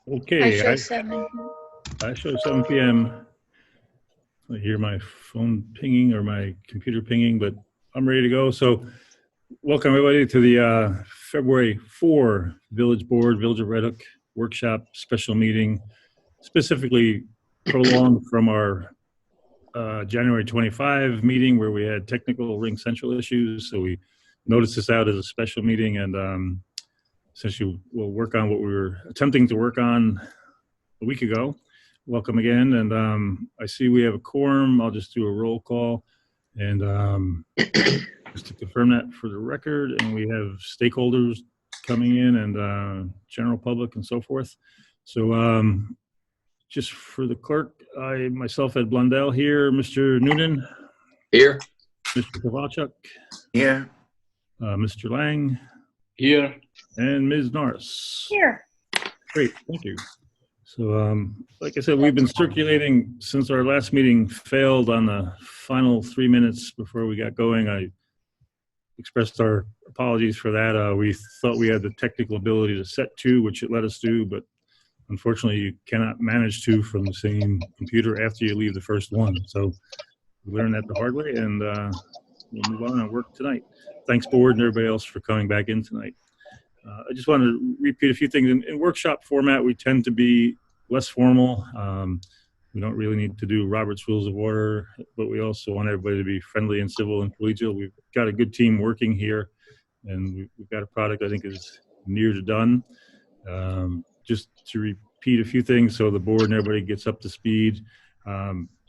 I Okay, show 7. I show 7 p.m. I hear my phone pinging or my computer pinging, but I'm ready to go. So, welcome everybody to the February 4 Village Board, Village of Red Hook workshop special meeting, specifically prolonged from our January 25 meeting where we had technical Ring Central issues. So, we noticed this out as a special meeting, and essentially we'll work on what we were attempting to work on a week ago. Welcome again. And I see we have a quorum. I'll just do a roll call. And just to confirm that for the record, and we have stakeholders coming in and general public and so forth. So just for the clerk, I myself, Ed Blundell here, Mr. Noonan. Here. Mr. Kovalchuk. Here. Mr. Lang. Here. And Ms. Norris. Here. Great, thank you. So, like I said, we've been circulating since our last meeting failed on the final 3 minutes before we got going. I expressed our apologies for that. We thought we had the technical ability to set 2, which it let us do, but unfortunately you cannot manage 2 from the same computer after you leave the first one. So we learned that the hard way, and we'll move on and work tonight. Thanks, board, and everybody else for coming back in tonight. I just wanted to repeat a few things. In workshop format, we tend to be less formal. We don't really need to do Robert's Rules of Order, but we also want everybody to be friendly and civil and collegial. We've got a good team working here, and we've got a product I think is near to done. Just to repeat a few things so the board and everybody gets up to speed.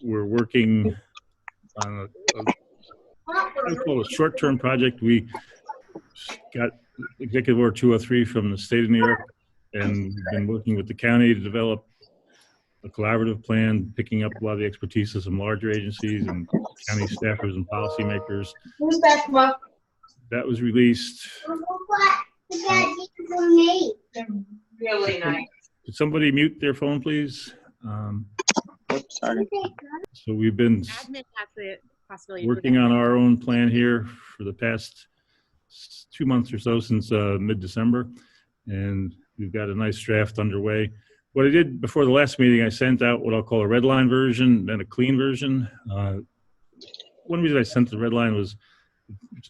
We're working on a short-term project. We got Executive Order 203 from the state of New York, and we've been working with the county to develop a collaborative plan, picking up a lot of the expertise of some larger agencies and county staffers and policymakers. That was released. Really nice. Could somebody mute their phone, please? Sorry. So we've been Admin has the possibility working on our own plan here for the past 2 months or so, since mid-December, and we've got a nice draft underway. What I did before the last meeting, I sent out what I'll call a red line version and a clean version. One reason I sent the red line was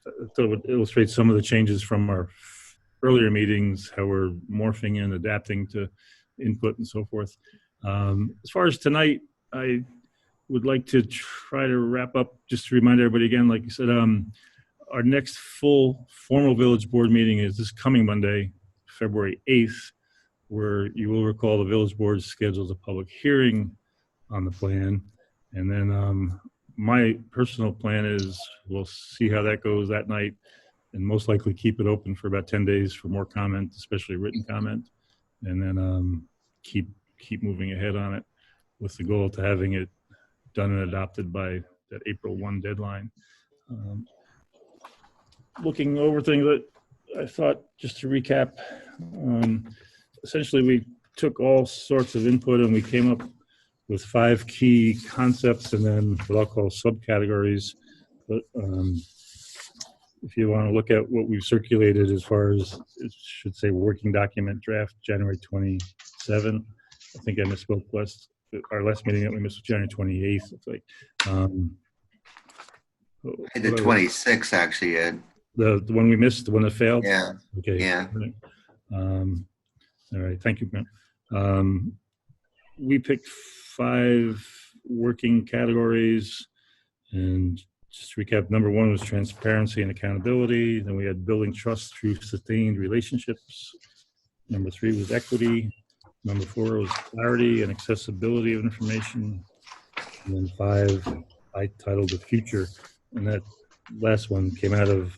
I thought it would illustrate some of the changes from our earlier meetings, how we're morphing and adapting to input and so forth. As far as tonight, I would like to try to wrap up, just to remind everybody again, like you said, our next full formal village board meeting is this coming Monday, February 8th, where you will recall the village board schedules a public hearing on the plan. And then my personal plan is we'll see how that goes that night, and most likely keep it open for about 10 days for more comment, especially written comment, and then keep moving ahead on it with the goal to having it done and adopted by that April 1 deadline. Looking over things that I thought, just to recap, essentially we took all sorts of input and we came up with 5 key concepts and then what I'll call subcategories. But if you want to look at what we've circulated as far as, it should say working document draft January 27. I think I misspoke our last meeting that we missed was January 28th. It's like The 26th, actually, Ed. The one we missed, the one that failed? Yeah. Okay. Yeah. All right. Thank you, Brent. We picked 5 working categories, and just to recap, number 1 was transparency and accountability. Then we had building trust through sustained relationships. Number 3 was equity. Number 4 was clarity and accessibility of information. And then 5, I titled the future. And that last one came out of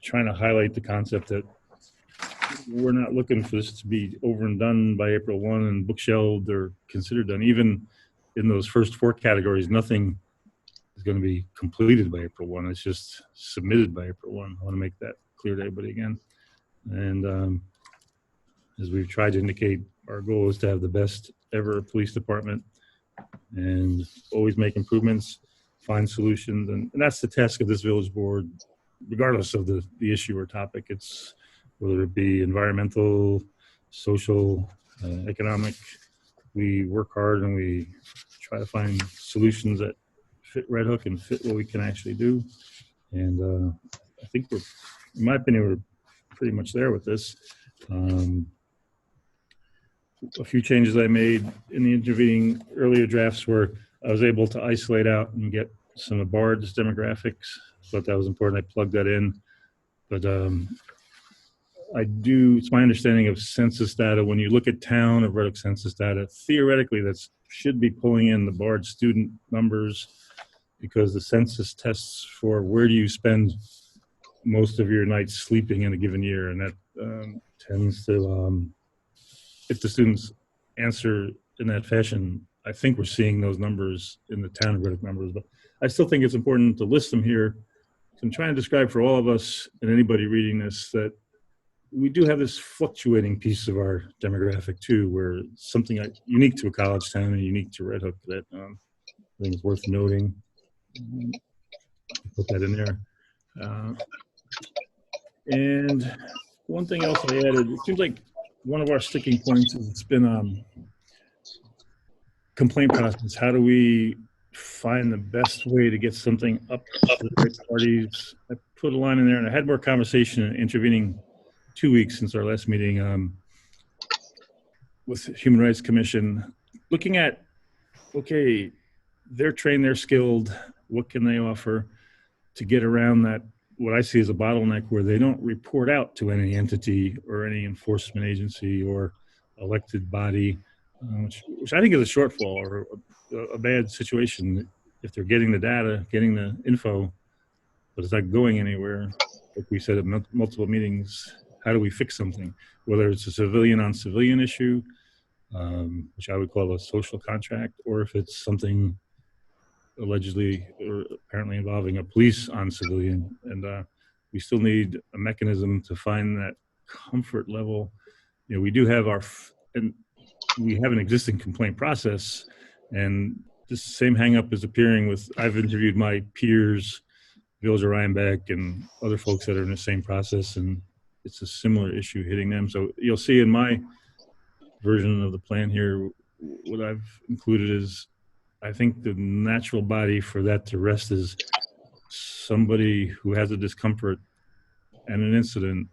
trying to highlight the concept that we're not looking for this to be over and done by April 1 and bookshelved or considered done. Even in those first 4 categories, nothing is going to be completed by April 1. It's just submitted by April 1. I want to make that clear to everybody again. And as we've tried to indicate, our goal is to have the best ever police department and always make improvements, find solutions. And that's the task of this village board, regardless of the issue or topic. It's whether it be environmental, social, economic. We work hard and we try to find solutions that fit Red Hook and fit what we can actually do. And I think we're, in my opinion, we're pretty much there with this. A few changes I made in the intervening earlier drafts were I was able to isolate out and get some of Bard's demographics. Thought that was important. I plugged that in. But it's my understanding of census data, when you look at town of Red Hook census data, theoretically that should be pulling in the Bard student numbers, because the census tests for where do you spend most of your nights sleeping in a given year. And that tends to, if the students answer in that fashion, I think we're seeing those numbers in the town of Red Hook numbers. But I still think it's important to list them here. So I'm trying to describe for all of us and anybody reading this that we do have this fluctuating piece of our demographic too, where something unique to a college town and unique to Red Hook that I think is worth noting. Put that in there. And one thing else I added, it seems like one of our sticking points is it's been complaint process. How do we find the best way to get something up to the right parties? I put a line in there, and I had more conversation in intervening 2 weeks since our last meeting with the Human Rights Commission, looking at, okay, they're trained, they're skilled, what can they offer to get around that, what I see as a bottleneck where they don't report out to any entity or any enforcement agency or elected body, which I think is a shortfall or a bad situation. If they're getting the data, getting the info, but it's not going anywhere, like we said at multiple meetings, how do we fix something? Whether it's a civilian on civilian issue, which I would call a social contract, or if it's something allegedly or apparently involving a police on civilian. And we still need a mechanism to find that comfort level. You know, we do have and we have an existing complaint process, and this same hang up is appearing with, I've interviewed my peers, Village of Rhinebeck and other folks that are in the same process, and it's a similar issue hitting them. So you'll see in my version of the plan here, what I've included is, I think the natural body for that to rest is somebody who has a discomfort and an incident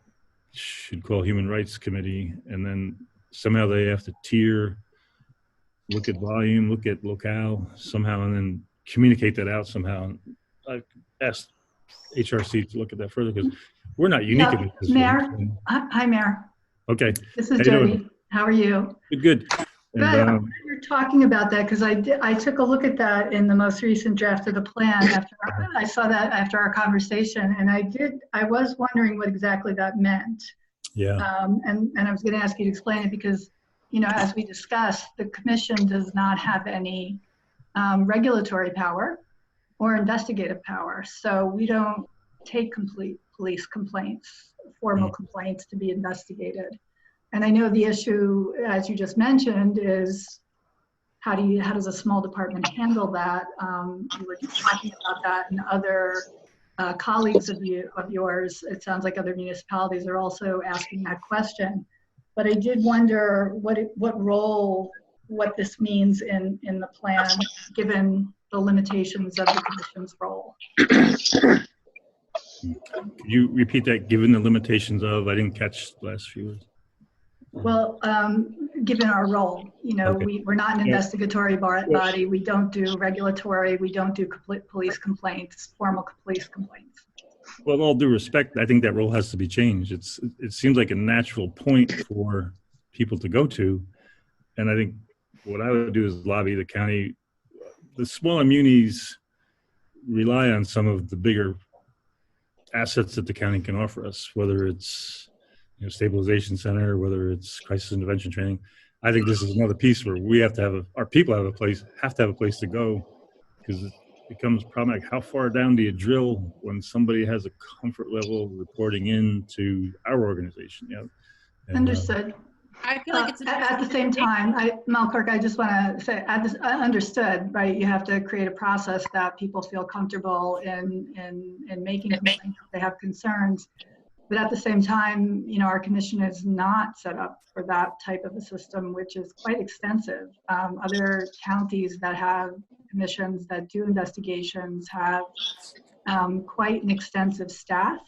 should call Human Rights Committee, and then somehow they have to tier, look at volume, look at locale somehow, and then communicate that out somehow. I've asked HRC to look at that further because we're not unique in this. Mayor. Hi, Mayor. Okay. This is Jody. How are you? Good. And, you're talking about that because I took a look at that in the most recent draft of the plan after I saw that after our conversation, and I was wondering what exactly that meant. Yeah. And I was going to ask you to explain it because, you know, as we discussed, the commission does not have any regulatory power or investigative power. So we don't take complete police complaints, formal complaints to be investigated. And I know the issue, as you just mentioned, is how does a small department handle that? You were talking about that, and other colleagues of yours, it sounds like other municipalities are also asking that question. But I did wonder what this means in the plan, given the limitations of the commission's role. Could you repeat that? Given the limitations of, I didn't catch the last few words. Well, given our role, you know, okay. We're not an investigatory body. We don't do regulatory. We don't do police complaints, formal police complaints. Well, with all due respect, I think that role has to be changed. It seems like a natural point for people to go to. And I think what I would do is lobby the county. The smaller munis rely on some of the bigger assets that the county can offer us, whether it's stabilization center, whether it's crisis intervention training. I think this is another piece where we have to have our people have to have a place to go, because it becomes problematic. How far down do you drill when somebody has a comfort level reporting into our organization? You know? And, understood. I feel like it's at the same time, Mel Kirk, I just want to say, understood, right? You have to create a process that people feel comfortable in making complaints if they have concerns. But at the same time, our commission is not set up for that type of a system, which is quite extensive. Other counties that have commissions that do investigations have quite an extensive staff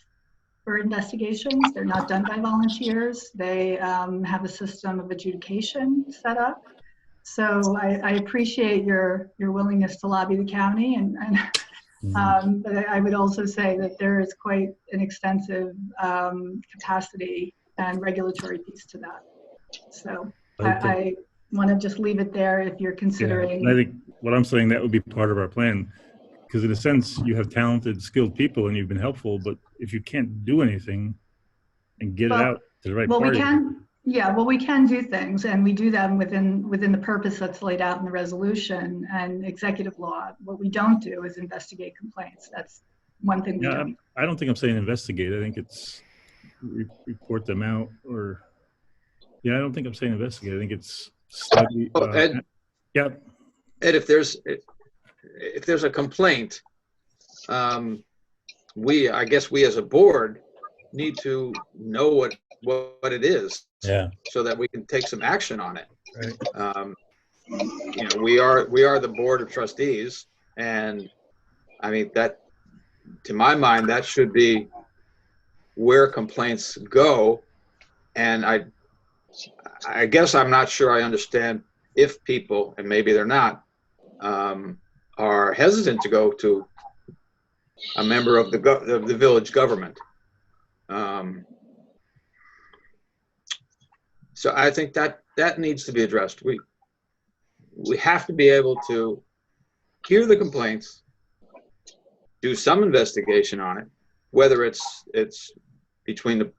for investigations. They're not done by volunteers. They have a system of adjudication set up. So I appreciate your willingness to lobby the county, but I would also say that there is quite an extensive capacity and regulatory piece to that. So I want to just leave it there if you're considering. Yeah, I think what I'm saying, that would be part of our plan, because in a sense you have talented, skilled people and you've been helpful, but if you can't do anything and get it out to the right party. We can do things, and we do them within the purpose that's laid out in the resolution and executive law. What we don't do is investigate complaints. That's one thing we don't. I don't think I'm saying investigate. I think it's report them out, or I don't think I'm saying investigate. I think it's study. Ed, Ed, if there's a complaint, I guess we as a board need to know what it is, so that we can take some action on it. Right. We are the board of trustees, and I mean that, to my mind, that should be where complaints go. And I guess I'm not sure I understand if people, and maybe they're not, are hesitant to go to a member of the village government. So I think that needs to be addressed. We have to be able to hear the complaints, do some investigation on it, whether it's between the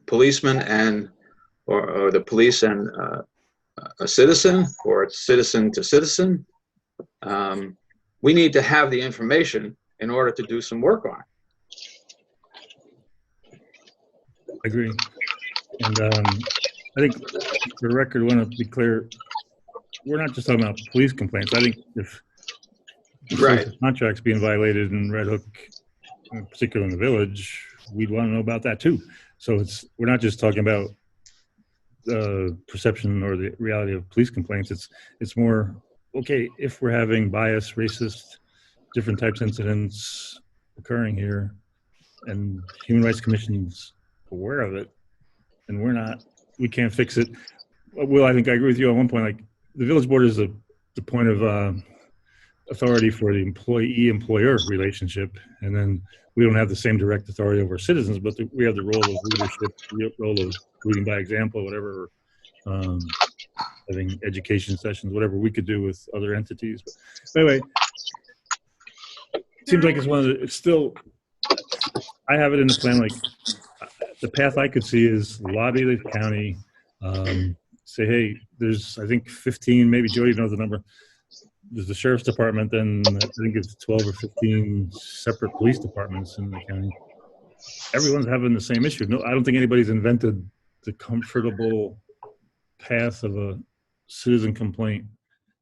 policeman or the police and a citizen, or it's citizen to citizen. We need to have the information in order to do some work on it. I agree. And I think, for the record, I want to be clear, we're not just talking about police complaints. I think if social contracts being violated in Red Hook, particularly in the village, we'd want to know about that too. So we're not just talking about the perception or the reality of police complaints. It's more, okay, if we're having bias, racist, different types of incidents occurring here, and Human Rights Commission's aware of it, and we can't fix it. Will, I think I agree with you on one point. Like, the village board is the point of authority for the employee-employer relationship, and then we don't have the same direct authority over citizens, but we have the role of leadership, the role of leading by example, whatever, having education sessions, whatever we could do with other entities. But anyway, it seems like it's still, I have it in the plan, like, the path I could see is lobby the county, say, hey, there's, I think 15, maybe Jody knows the number. There's the sheriff's department, then I think it's 12 or 15 separate police departments in the county. Everyone's having the same issue. No, I don't think anybody's invented the comfortable path of a citizen complaint.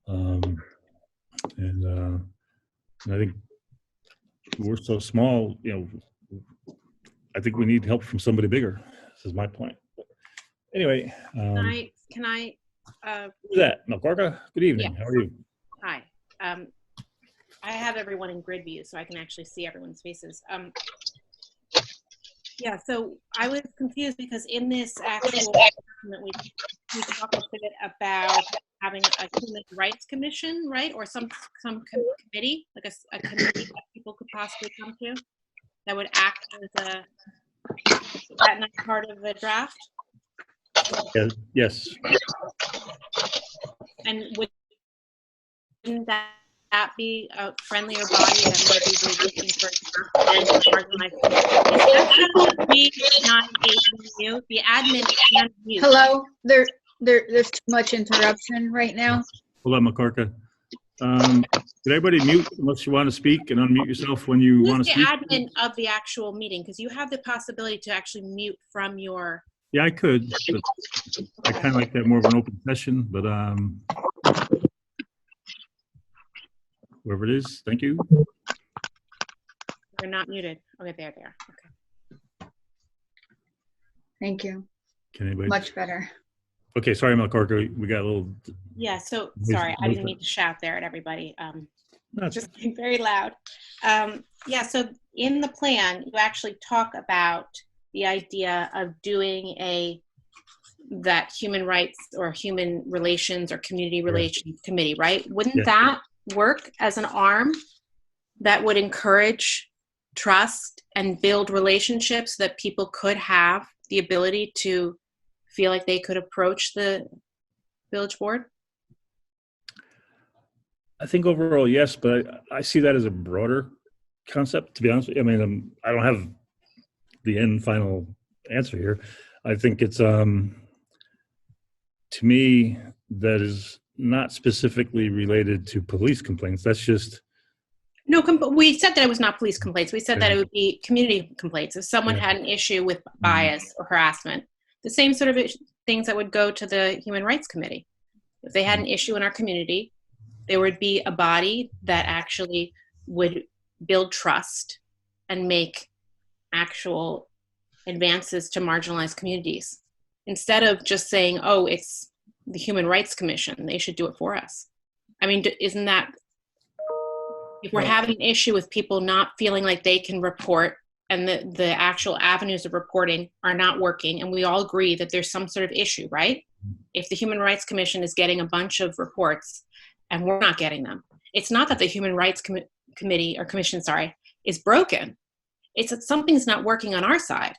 And I think we're so small, I think we need help from somebody bigger. This is my point. But anyway. Can I? Who's that? Makorka? Good evening. Yes. How are you? Hi. I have everyone in grid view, so I can actually see everyone's faces. Yeah, so I was confused because in this actual document, we talked a bit about having a human rights commission, right? Or some committee, like a committee that people could possibly come to that would act as that not part of the draft. Yes. And wouldn't that be a friendlier body that might be looking for the admin can mute. Hello, there's too much interruption right now. Hold on, Makorka. Did everybody mute unless you want to speak, and unmute yourself when you want to speak? Who's the admin of the actual meeting? Because you have the possibility to actually mute from your. Yeah, I could. But I kind of like that more of an open session, but whoever it is, thank you. You're not muted. Okay, there they are. Okay. Thank you. Can anybody? Much better. Okay, sorry, Malcorco, we got a little. Yeah, so sorry, I didn't mean to shout there at everybody. That's Just being very loud. Yeah, so in the plan, you actually talk about the idea of doing that human rights or human relations or community relations committee, right? Wouldn't that work as an arm that would encourage trust and build relationships so that people could have the ability to feel like they could approach the village board? I think overall, yes, but I see that as a broader concept, to be honest with you. I mean, I don't have the end final answer here. I think it's, to me, that is not specifically related to police complaints. That's just. No, we said that it was not police complaints. We said that it would be community complaints. If someone had an issue with bias or harassment, the same sort of things that would go to the Human Rights Committee. If they had an issue in our community, there would be a body that actually would build trust and make actual advances to marginalized communities. Instead of just saying, oh, it's the Human Rights Commission, they should do it for us. I mean, isn't that, if we're having an issue with people not feeling like they can report and the actual avenues of reporting are not working, and we all agree that there's some sort of issue, right? If the Human Rights Commission is getting a bunch of reports and we're not getting them, it's not that the Human Rights Commission is broken. It's that something's not working on our side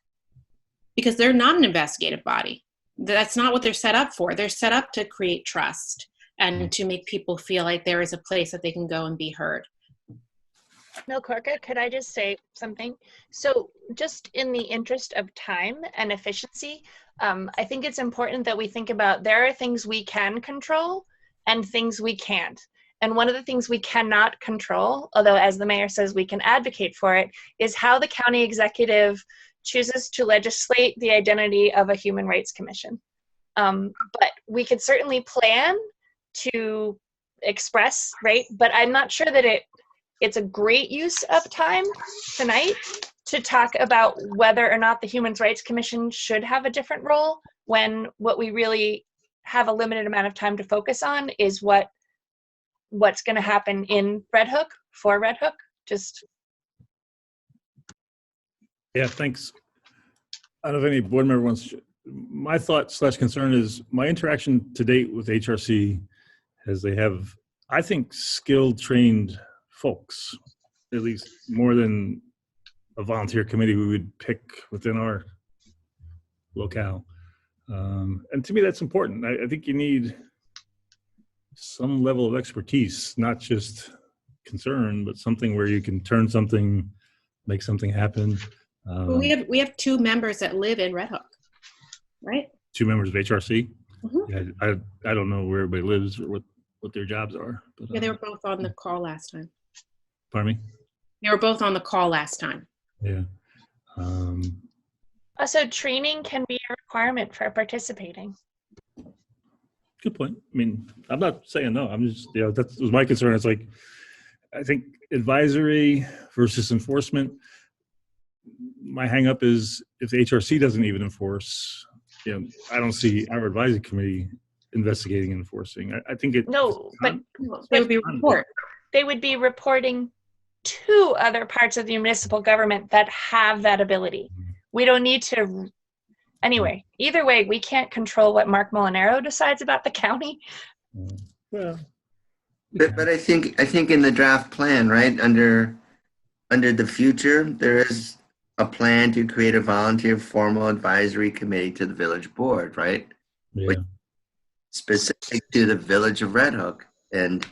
because they're not an investigative body. That's not what they're set up for. They're set up to create trust and to make people feel like there is a place that they can go and be heard. Milcorca, could I just say something? So just in the interest of time and efficiency, I think it's important that we think about there are things we can control and things we can't. And one of the things we cannot control, although as the mayor says we can advocate for it, is how the county executive chooses to legislate the identity of a human rights commission. But we could certainly plan to express, right? But I'm not sure that it's a great use of time tonight to talk about whether or not the Human Rights Commission should have a different role when what we really have a limited amount of time to focus on is what's going to happen in Red Hook for Red Hook. Yeah, thanks. I don't know if any board member wants to, my thought / concern is my interaction to date with HRC as they have, I think, skilled, trained folks, at least more than a volunteer committee we would pick within our locale. And to me, that's important. I think you need some level of expertise, not just concern, but something where you can turn something, make something happen. Well, we have 2 members that live in Red Hook, right? 2 members of HRC. Mm-hmm. Yeah, I don't know where everybody lives or what their jobs are. But, yeah, they were both on the call last time. Pardon me? They were both on the call last time. Yeah. Also, training can be a requirement for participating. Good point. I mean, I'm not saying no. I'm just, that was my concern. It's like, I think advisory versus enforcement. My hang up is if the HRC doesn't even enforce, I don't see our advisory committee investigating and enforcing. I think it. No, but they would be report. They would be reporting to other parts of the municipal government that have that ability. We don't need to. Anyway, either way, we can't control what Mark Molinaro decides about the county. Well, but I think in the draft plan, right, under the future, there is a plan to create a volunteer formal advisory committee to the village board, right? Yeah. Which specific to the village of Red Hook, and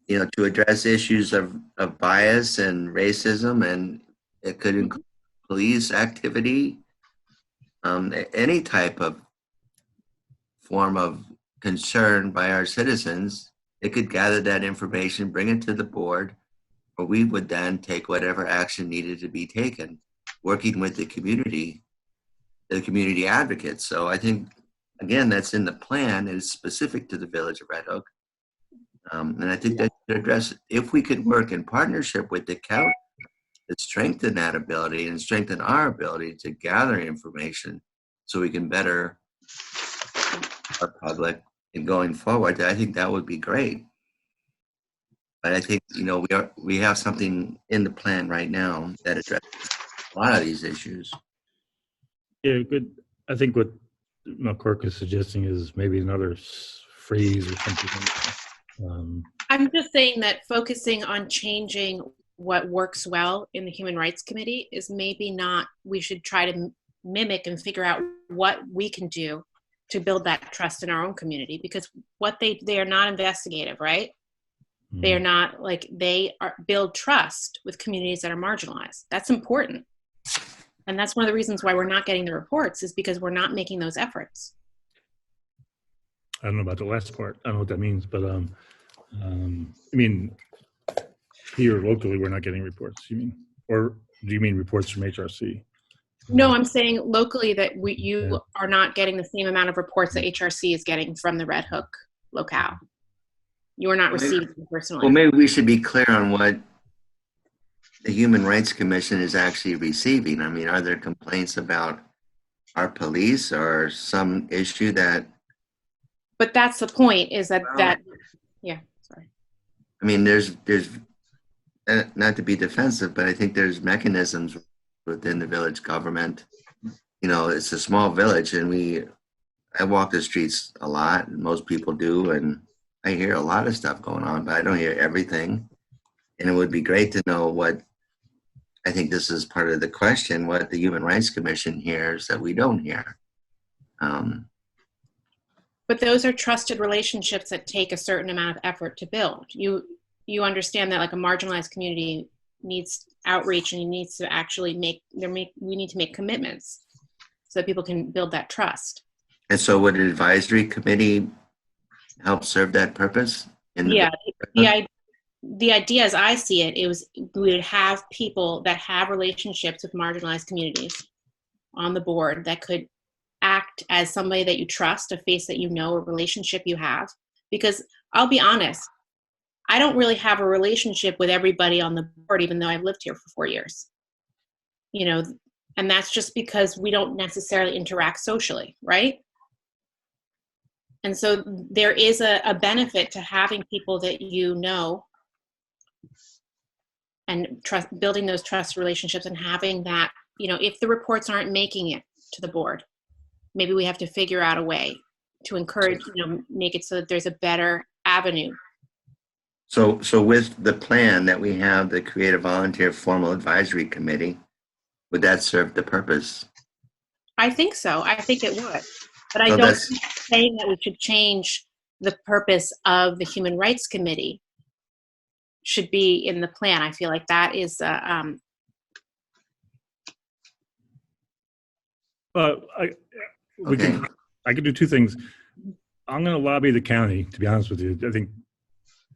to address issues of bias and racism, and it could include police activity, any type of form of concern by our citizens. It could gather that information, bring it to the board, or we would then take whatever action needed to be taken, working with the community advocates. So I think, again, that's in the plan. It's specific to the village of Red Hook. And I think that should address it. If we could work in partnership with the county strengthen that ability and strengthen our ability to gather information so we can better our public and going forward. I think that would be great. But I think, we have something in the plan right now that addresses a lot of these issues. Yeah, good. I think what McCork is suggesting is maybe another phrase or something. I'm just saying that focusing on changing what works well in the Human Rights Committee is maybe not, we should try to mimic and figure out what we can do to build that trust in our own community, because what they are not investigative, right? They are not build trust with communities that are marginalized. That's important. And that's one of the reasons why we're not getting the reports, is because we're not making those efforts. I don't know about the last part. I don't know what that means, but I mean, here locally, we're not getting reports, you mean? Or do you mean reports from HRC? No, I'm saying locally that you are not getting the same amount of reports that HRC is getting from the Red Hook locale. You are not receiving them personally. Well, maybe we should be clear on what the Human Rights Commission is actually receiving. I mean, are there complaints about our police or some issue that? But that's the point, is that yeah, sorry. I mean, there's not to be defensive, but I think there's mechanisms within the village government. It's a small village, and I walk the streets a lot, and most people do, and I hear a lot of stuff going on, but I don't hear everything. And it would be great to know I think this is part of the question, what the Human Rights Commission hears that we don't hear. But those are trusted relationships that take a certain amount of effort to build. You understand that, like, a marginalized community needs outreach, and it needs to actually we need to make commitments so that people can build that trust. And so would an advisory committee help serve that purpose? The idea, as I see it, we would have people that have relationships with marginalized communities on the board that could act as somebody that you trust, a face that you know, a relationship you have. Because I'll be honest, I don't really have a relationship with everybody on the board, even though I've lived here for 4 years. And that's just because we don't necessarily interact socially, right? And so there is a benefit to having people that you know and building those trust relationships, and having that, if the reports aren't making it to the board, maybe we have to figure out a way to encourage, make it so that there's a better avenue. So with the plan that we have, the Creative Volunteer Formal Advisory Committee, would that serve the purpose? I think so. I think it would. But I don't think saying that we should change the purpose of the Human Rights Committee should be in the plan. I feel like that is I could do two things. I'm going to lobby the county, to be honest with you. I think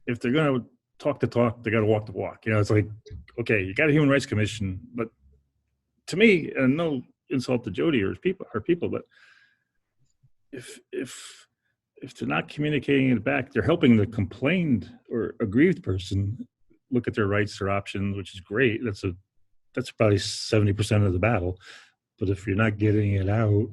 if they're going to talk the talk, they got to walk the walk. It's like, okay, you got a Human Rights Commission, but to me, and no insult to Jody or her people, but if they're not communicating it back, they're helping the complained or aggrieved person look at their rights or options, which is great. That's probably 70% of the battle. But if you're not getting it out,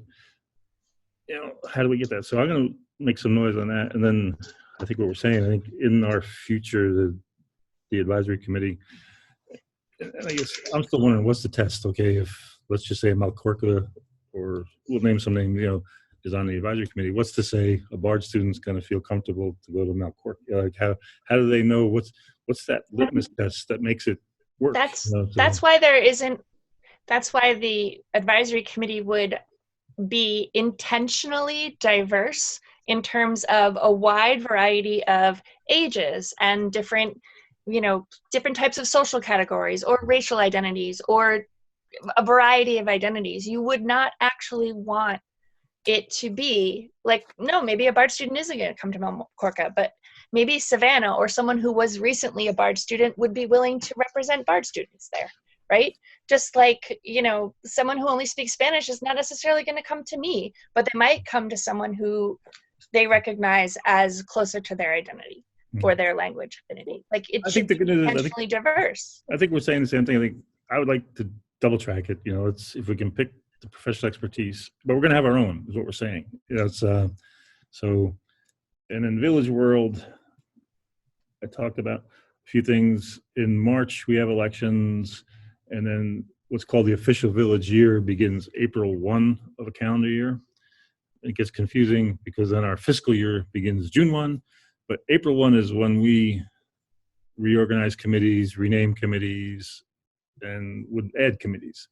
how do we get that? So I'm going to make some noise on that. And then I think what we're saying, I think in our future, the advisory committee, and I guess I'm still wondering, what's the test? Okay, if let's just say Malcorca, or we'll name some name, is on the advisory committee. What's to say a Bard student's going to feel comfortable to go to Malcorca? Like how do they know what's that litmus test that makes it work? That's why there isn't. That's why the advisory committee would be intentionally diverse in terms of a wide variety of ages and different types of social categories or racial identities or a variety of identities. You would not actually want it to be like, no, maybe a Bard student isn't going to come to Malcorca, but maybe Savannah or someone who was recently a Bard student would be willing to represent Bard students there, right? Just like, someone who only speaks Spanish is not necessarily going to come to me, but they might come to someone who they recognize as closer to their identity or their language affinity. Like, it should be intentionally diverse. I think we're saying the same thing. I think I would like to double track it. It's if we can pick the professional expertise, but we're going to have our own, is what we're saying. It's so. And in Village World, I talked about a few things. In March, we have elections, and then what's called the official village year begins April 1 of a calendar year. It gets confusing because then our fiscal year begins June 1, but April 1 is when we reorganize committees, rename committees, and would add committees.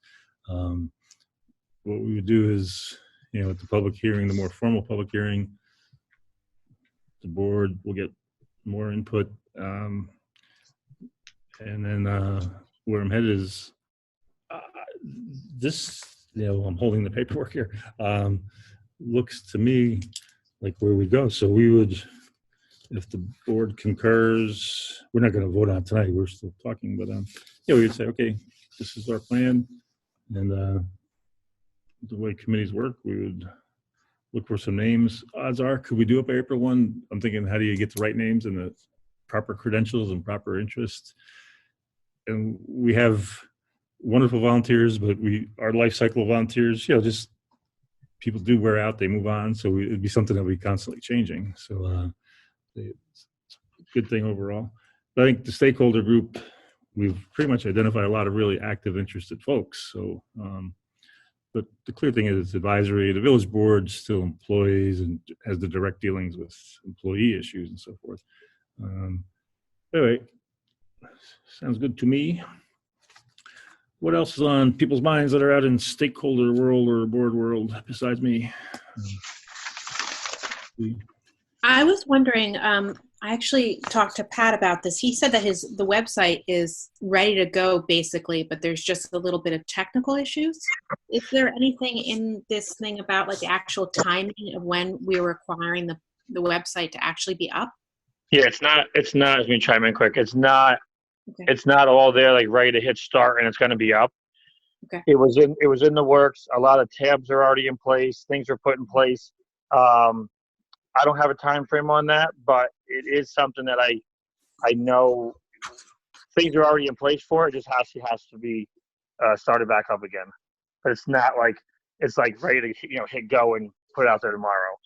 What we would do is, at the public hearing, the more formal public hearing, the board will get more input. And then where I'm headed is this, I'm holding the paperwork here, looks to me like where we go. So we would, if the board concurs, we're not going to vote on it tonight. We're still talking, but we would say, okay, this is our plan. And the way committees work, we would look for some names. Odds are, could we do it by April 1? I'm thinking, how do you get the right names and the proper credentials and proper interests? And we have wonderful volunteers, but our life cycle of volunteers, just people do wear out, they move on. So it'd be something that would be constantly changing. So it's a good thing overall. But I think the stakeholder group, we've pretty much identified a lot of really active, interested folks. So, but the clear thing is it's advisory. The village board still employs and has the direct dealings with employee issues and so forth. Anyway, sounds good to me. What else is on people's minds that are out in stakeholder world or board world besides me? I was wondering, I actually talked to Pat about this. He said that the website is ready to go basically, but there's just a little bit of technical issues. Is there anything in this thing about like the actual timing of when we're requiring the website to actually be up? Yeah, it's not, let me chime in quick. It's not all there like ready to hit start and it's going to be up. Okay. It was in the works. A lot of tabs are already in place. Things are put in place. I don't have a time frame on that, but it is something that I know things are already in place for. It just has to be started back up again. But it's not like it's like ready to hit go and put it out there tomorrow.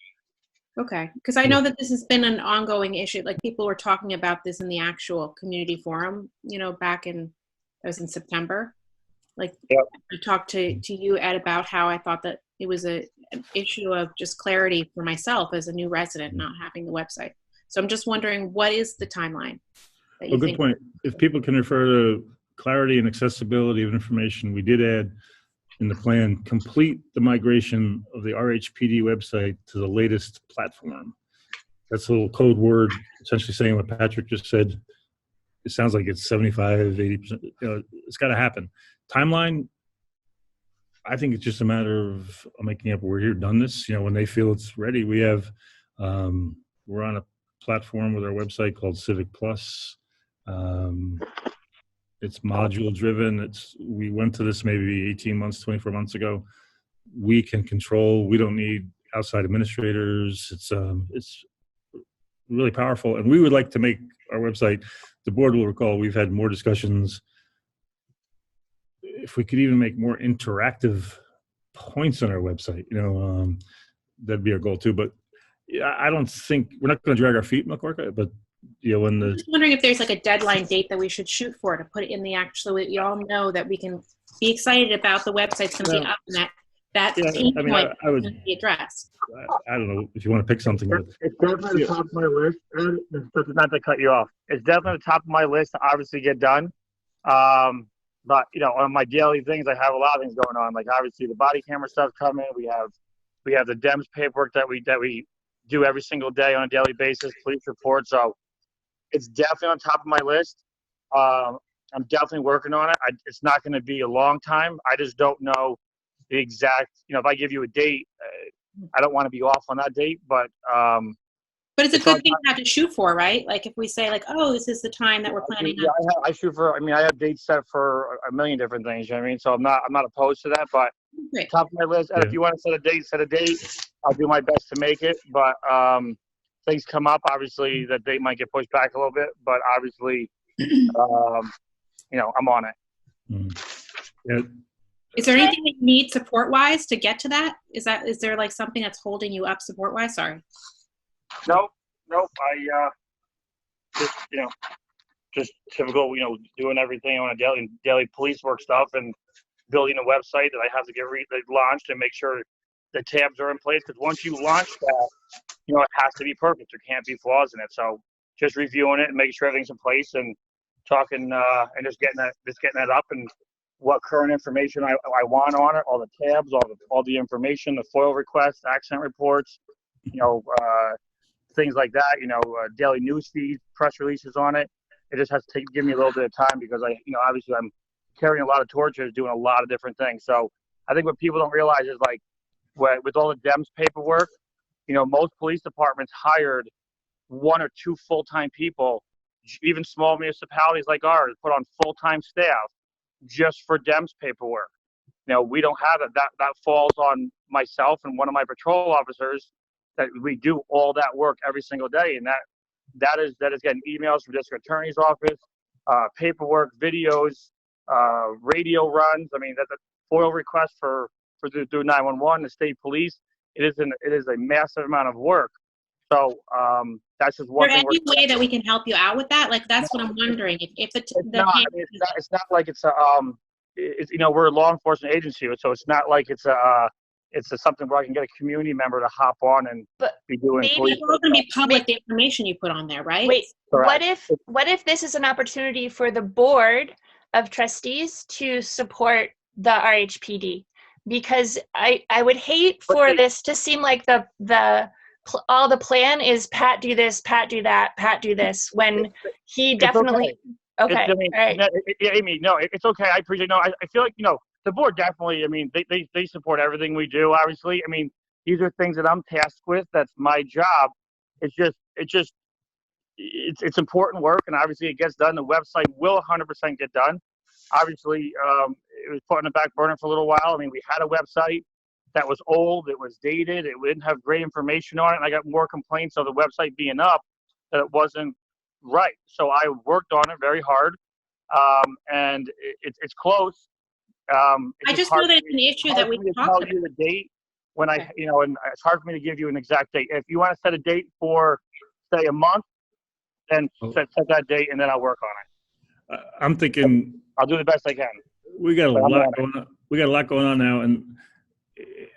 Okay, because I know that this has been an ongoing issue. Like people were talking about this in the actual community forum, back that was in September. Like yep. I talked to you, Ed, about how I thought that it was an issue of just clarity for myself as a new resident, not having the website. So I'm just wondering, what is the timeline? Good point. If people can refer to clarity and accessibility of information, we did add in the plan, complete the migration of the RHPD website to the latest platform. That's a little code word, essentially saying what Patrick just said. It sounds like it's 75, 80%. It's got to happen. Timeline, I think it's just a matter of making up. We're here, done this. When they feel it's ready, we have. We're on a platform with our website called Civic Plus. It's module driven. We went to this maybe 18 months, 24 months ago. We can control. We don't need outside administrators. It's really powerful, and we would like to make our website. The board will recall we've had more discussions. If we could even make more interactive points on our website, that'd be our goal too. But I don't think we're not going to drag our feet, Milk-Orca, but when I'm just wondering if there's like a deadline date that we should shoot for to put it in the actual, so we all know that we can be excited about the website's going to be up and that pain point is going to be addressed. I don't know if you want to pick something. It's definitely the top of my list. Not to cut you off. It's definitely the top of my list to obviously get done. But on my daily things, I have a lot of things going on. Like obviously the body camera stuff coming. We have the DEMS paperwork that we do every single day on a daily basis. Police reports. So it's definitely on top of my list. I'm definitely working on it. It's not going to be a long time. I just don't know the exact. If I give you a date, I don't want to be off on that date. But it's a good thing to have to shoot for, right? Like if we say like, oh, this is the time that we're planning on. I shoot for. I have dates set for a million different things. You know what I mean? So I'm not opposed to that. But Great. Top of my list. And if you want to set a date. I'll do my best to make it. But things come up. Obviously, that date might get pushed back a little bit. But obviously, I'm on it. Yeah. Is there anything that you need support-wise to get to that? Is there like something that's holding you up support-wise? Sorry. Nope. I just typical, doing everything on a daily police work stuff and building a website that I have to get launched and make sure the tabs are in place. Because once you launch that, it has to be perfect. There can't be flaws in it. So just reviewing it and making sure everything's in place and talking and just getting that up and what current information I want on it, all the tabs, all the information, the FOIL requests, accent reports, things like that. Daily news feeds, press releases on it. It just has to give me a little bit of time because obviously I'm carrying a lot of torches, doing a lot of different things. So I think what people don't realize is like with all the DEMS paperwork, most police departments hired 1 or 2 full-time people, even small municipalities like ours put on full-time staff just for DEMS paperwork. We don't have it. That falls on myself and one of my patrol officers that we do all that work every single day. And that is getting emails from district attorney's office, paperwork, videos, radio runs. I mean, that's a FOIL request for the 911, the state police. It is a massive amount of work. So that's just one thing. Is there any way that we can help you out with that? Like, that's what I'm wondering. It's not like it's we're a law enforcement agency, so it's not like it's something where I can get a community member to hop on and be doing police. It's all going to be public, the information you put on there, right? Wait, correct. what if this is an opportunity for the board of trustees to support the RHPD? Because I would hate for this to seem like all the plan is Pat do this, Pat do that, Pat do this, when he definitely okay. Right. Amy, no, it's okay. I appreciate. No, I feel like the board definitely. I mean, they support everything we do. Obviously, I mean, these are things that I'm tasked with. That's my job. It's important work, and obviously it gets done. The website will 100% get done. Obviously, it was put on the back burner for a little while. I mean, we had a website that was old, it was dated, it didn't have great information on it, and I got more complaints of the website being up that it wasn't right. So I worked on it very hard, and it's close. I just know that it's an issue that we talked about. Tell you the date when and it's hard for me to give you an exact date. If you want to set a date for, say, a month, then set that date, and then I'll work on it. I'm thinking I'll do the best I can. We got a lot going on. We got a lot going on now, and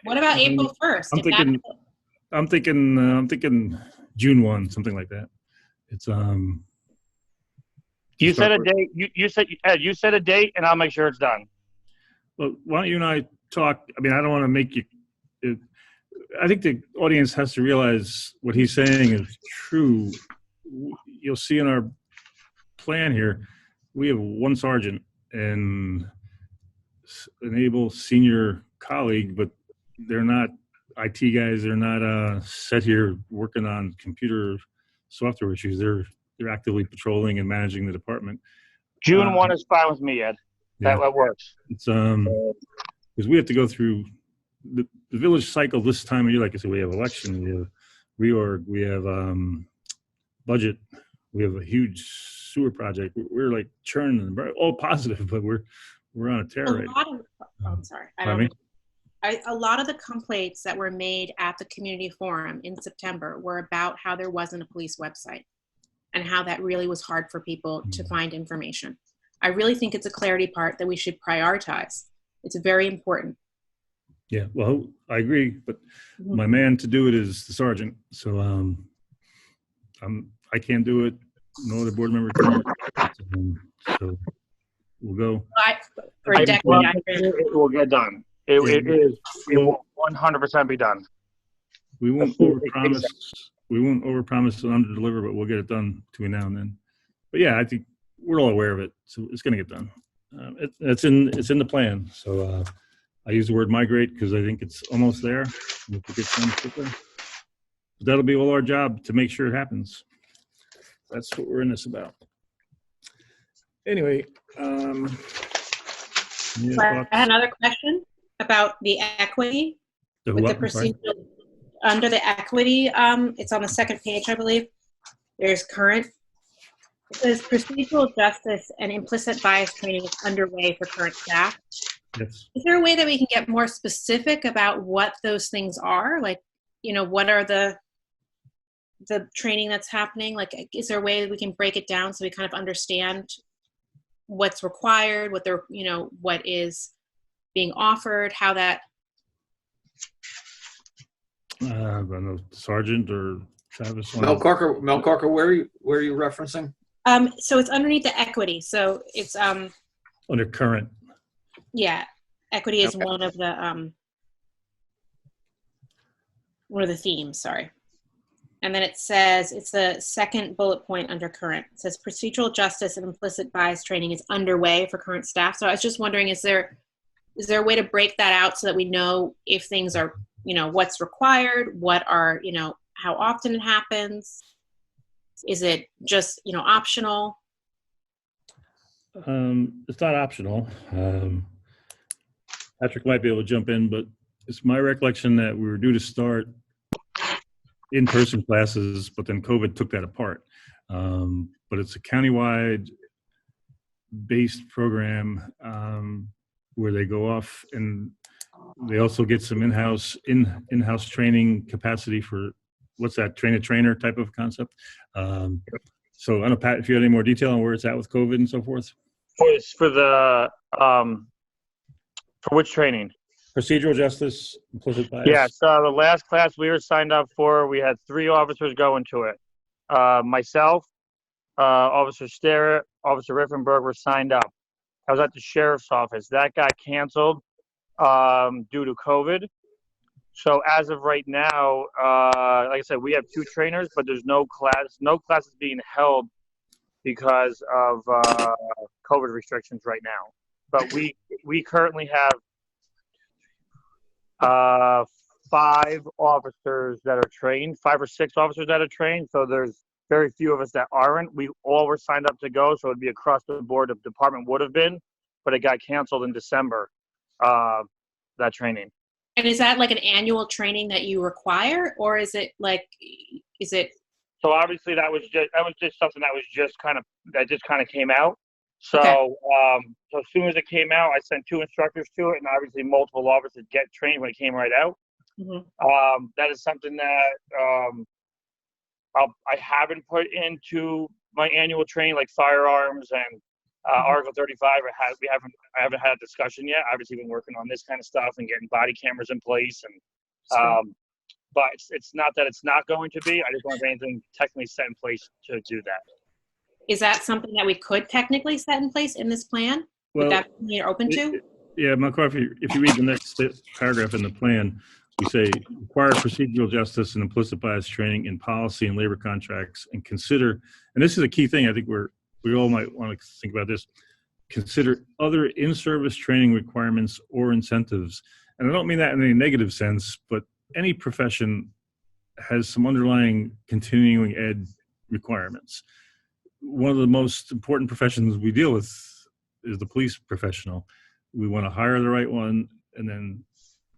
what about April 1st? I'm thinking June 1, something like that. It's You set a date. You set a date, and I'll make sure it's done. Well, why don't you and I talk? I mean, I don't want to make you. I think the audience has to realize what he's saying is true. You'll see in our plan here, we have 1 sergeant and an able senior colleague, but they're not IT guys. They're not set here working on computer software issues. They're actively patrolling and managing the department. June 1 is fine with me, Ed. Yeah. That works. It's because we have to go through the village cycle this time of year. Like I said, we have election, we have reorg, we have budget, we have a huge sewer project. We're like churning, all positive, but we're on a tear right now. I'm sorry. A lot of the complaints that were made at the community forum in September were about how there wasn't a police website and how that really was hard for people to find information. I really think it's a clarity part that we should prioritize. It's very important. Yeah, well, I agree, but my man to do it is the sergeant. So I can't do it. No other board member can. So we'll go. For a decade, it will get done. It will 100% be done. We won't overpromise. We won't overpromise and underdeliver, but we'll get it done between now and then. But yeah, I think we're all aware of it, so it's going to get done. It's in the plan. So I use the word migrate because I think it's almost there. If it gets done quicker, but that'll be all our job to make sure it happens. That's what we're in this about. Anyway, I had another question about the equity. With the procedural, under the equity, it's on the second page, I believe. There's current. It says procedural justice and implicit bias training is underway for current staff. Yes. Is there a way that we can get more specific about what those things are? Like, what are the training that's happening? Like, is there a way that we can break it down so we kind of understand what's required, what is being offered, how that? I don't know, Sergeant or Travis. Mel Corker, where are you referencing? So it's underneath the equity. So it's Under current. yeah, equity is Okay. one of the themes. Sorry. And then it says, it's the second bullet point under current. It says procedural justice and implicit bias training is underway for current staff. So I was just wondering, is there a way to break that out so that we know if things are, what's required, what are, how often it happens? Is it just, optional? It's not optional. Patrick might be able to jump in, but it's my recollection that we were due to start in-person classes, but then COVID took that apart. But it's a countywide based program where they go off and they also get some in-house training capacity for what's that, train-a-trainer type of concept. So I don't know, Pat, if you had any more detail on where it's at with COVID and so forth. For which training? Procedural justice, implicit bias. Yeah, so the last class we were signed up for, we had 3 officers going to it. Myself, Officer Starrett, Officer Riffenberg were signed up. I was at the sheriff's office. That got canceled due to COVID. So as of right now, like I said, we have 2 trainers, but there's no classes being held because of COVID restrictions right now. But we currently have 5 officers that are trained, 5 or 6 officers that are trained. So there's very few of us that aren't. We all were signed up to go, so it'd be across the board. The department would have been, but it got canceled in December. That training. And is that like an annual training that you require, or is it? So obviously that was just something that just kind of came out. So Okay. So as soon as it came out, I sent 2 instructors to it, and obviously multiple officers get trained when it came right out. Mm-hmm. That is something that I haven't put into my annual training, like firearms and Article 35. I haven't had a discussion yet. Obviously, been working on this kind of stuff and getting body cameras in place, and but it's not that it's not going to be. I just don't have anything technically set in place to do that. Is that something that we could technically set in place in this plan? Would that be something you're open to? Yeah, McCarthy, if you read the next paragraph in the plan, we say require procedural justice and implicit bias training in policy and labor contracts, and consider, and this is a key thing, I think we all might want to think about this, consider other in-service training requirements or incentives. And I don't mean that in any negative sense, but any profession has some underlying continuing ed requirements. One of the most important professions we deal with is the police professional. We want to hire the right one and then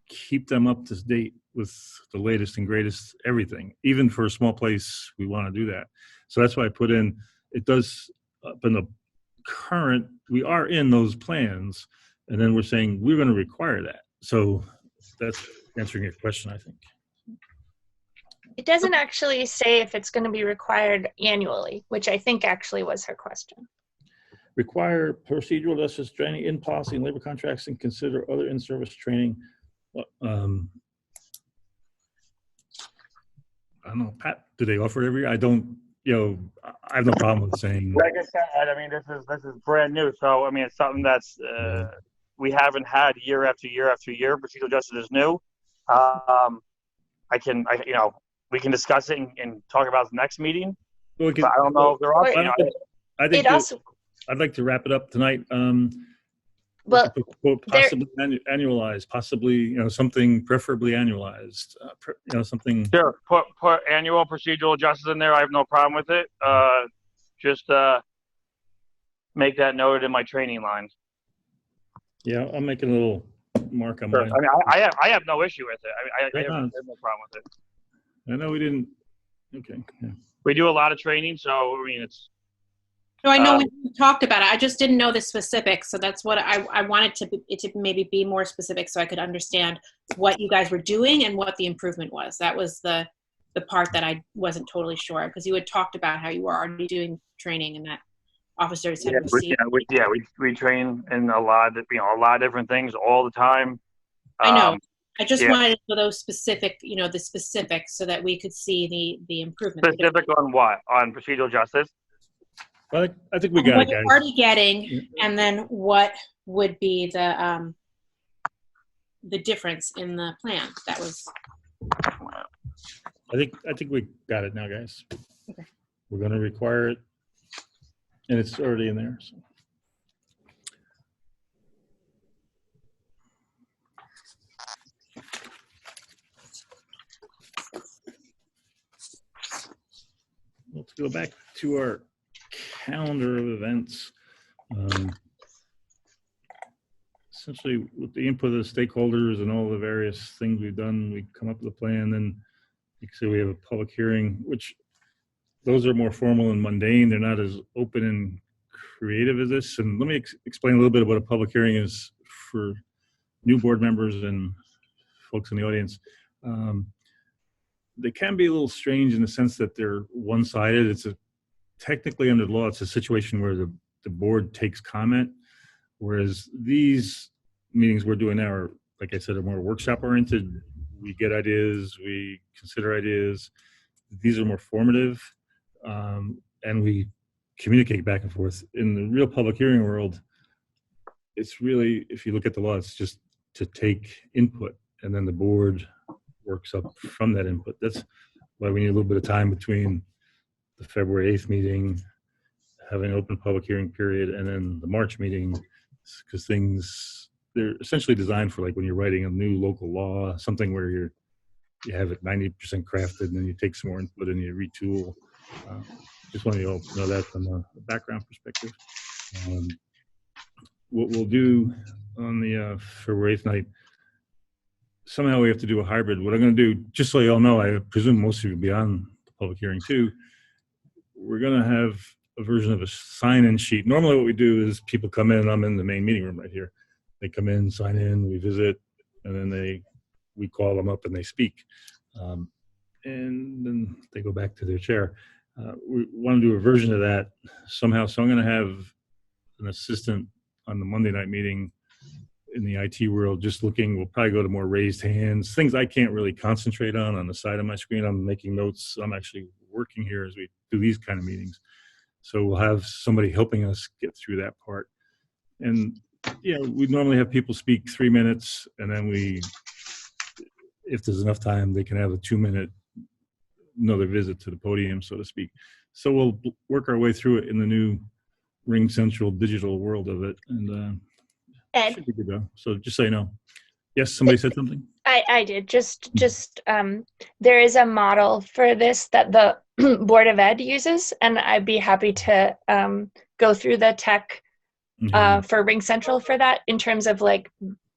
keep them up to date with the latest and greatest everything. Even for a small place, we want to do that. So that's why I put in, it does up in the current, we are in those plans, and then we're saying we're going to require that. So that's answering your question, I think. It doesn't actually say if it's going to be required annually, which I think actually was her question. Require procedural justice training in policy and labor contracts, and consider other in-service training. I don't know, Pat, do they offer it every year? I don't, I have no problem with saying. Like I said, I mean, this is brand new. So, I mean, it's something that's, we haven't had year after year after year. Procedural justice is new. We can discuss it and talk about the next meeting. Well, but I don't know if they're offering it. I think I'd like to wrap it up tonight. Well, possibly annualized, possibly something preferably annualized. Something. Sure, put annual procedural justice in there. I have no problem with it. Just make that noted in my training line. Yeah, I'm making a little mark on sure. mine. I mean, I have no issue with it. I have no problem with it. I know we didn't. Okay. Yeah. We do a lot of training, so I mean, it's No, I know we talked about it. I just didn't know the specifics. So that's what I wanted it to maybe be more specific so I could understand what you guys were doing and what the improvement was. That was the part that I wasn't totally sure, because you had talked about how you were already doing training and that officers had received. We train in a lot of different things all the time. I know. I just wanted for those specific, the specifics, so that we could see the improvement. Specific on what? On procedural justice? Well, I think we got what it, guys. you're already getting, and then what would be the difference in the plan? That was. I think we got it now, guys. Okay. We're going to require it, and it's already in there. So. Let's go back to our calendar of events. Essentially, with the input of the stakeholders and all the various things we've done, we come up with a plan. Then, you can see we have a public hearing, which those are more formal and mundane. They're not as open and creative as this. And let me explain a little bit about what a public hearing is for new board members and folks in the audience. They can be a little strange in the sense that they're one-sided. It's technically under the law, it's a situation where the board takes comment, whereas these meetings we're doing now are, like I said, are more workshop-oriented. We get ideas, we consider ideas. These are more formative, and we communicate back and forth. In the real public hearing world, it's really, if you look at the law, it's just to take input, and then the board works up from that input. That's why we need a little bit of time between the February 8th meeting, having an open public hearing period, and then the March meeting, because they're essentially designed for like when you're writing a new local law, something where you have it 90% crafted, and then you take some more input and you retool. Just want you all to know that from a background perspective. What we'll do on the February 8th night, somehow we have to do a hybrid. What I'm going to do, just so you all know, I presume most of you will be on the public hearing too. We're going to have a version of a sign-in sheet. Normally what we do is people come in, I'm in the main meeting room right here. They come in, sign in, we visit, and then we call them up and they speak. And then they go back to their chair. We want to do a version of that somehow. So I'm going to have an assistant on the Monday night meeting in the IT world, just looking. We'll probably go to more raised hands, things I can't really concentrate on the side of my screen. I'm making notes. I'm actually working here as we do these kind of meetings. So we'll have somebody helping us get through that part. And we normally have people speak 3 minutes, and then if there's enough time, they can have a 2-minute another visit to the podium, so to speak. So we'll work our way through it in the new Ring Central digital world of it, and Ed, should be good though. So just so you know. Yes, somebody said something? I did. Just there is a model for this that the Board of Ed uses, and I'd be happy to go through the tech for Ring Central for that, in terms of like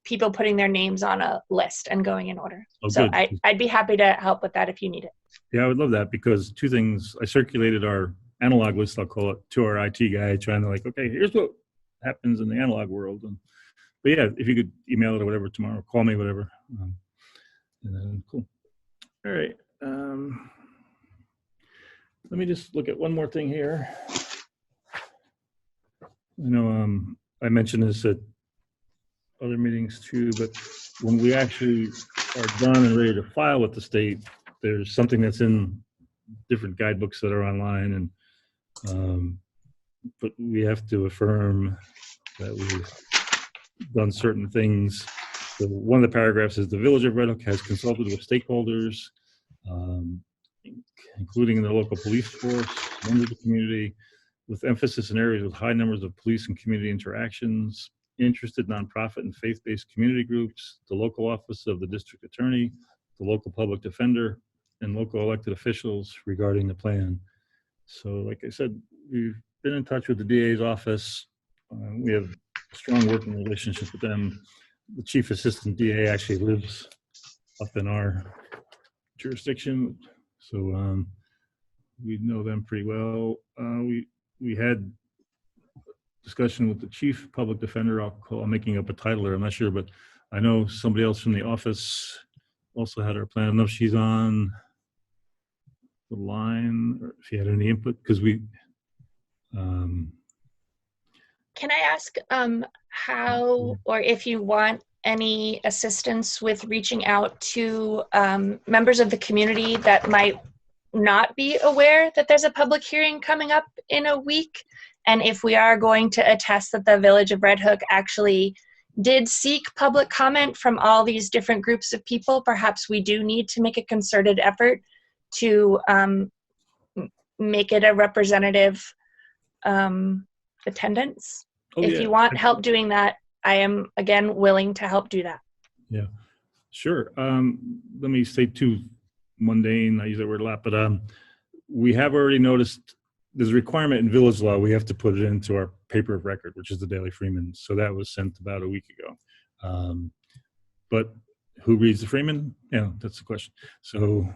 people putting their names on a list and going in order. Oh, so good. I'd be happy to help with that if you need it. Yeah, I would love that, because two things. I circulated our analog list, I'll call it, to our IT guy, trying to like, okay, here's what happens in the analog world. But yeah, if you could email it or whatever tomorrow, call me, whatever. And then cool. All right. Let me just look at one more thing here. I mentioned this at other meetings too, but when we actually are done and ready to file with the state, there's something that's in different guidebooks that are online, and but we have to affirm that we've done certain things. So one of the paragraphs is the Village of Red Hook has consulted with stakeholders, including the local police force, members of the community, with emphasis in areas with high numbers of police and community interactions, interested nonprofit and faith-based community groups, the local office of the district attorney, the local public defender, and local elected officials regarding the plan. So like I said, we've been in touch with the DA's office. We have a strong working relationship with them. The chief assistant DA actually lives up in our jurisdiction, so we know them pretty well. We had discussion with the chief public defender. I'm making up a title there, I'm not sure, but I know somebody else from the office also had our plan. I don't know if she's on the line or if she had any input, because we, Can I ask how, or if you want any assistance with reaching out to members of the community that might not be aware that there's a public hearing coming up in a week? And if we are going to attest that the Village of Red Hook actually did seek public comment from all these different groups of people, perhaps we do need to make a concerted effort to make it a representative attendance. If you want help doing that, I am, again, willing to help do that. Yeah, sure. Let me say two mundane, I use that word a lot, but we have already noticed there's a requirement in village law. We have to put it into our paper of record, which is the Daily Freeman. So that was sent about a week ago. But who reads the Freeman? Yeah, that's the question. So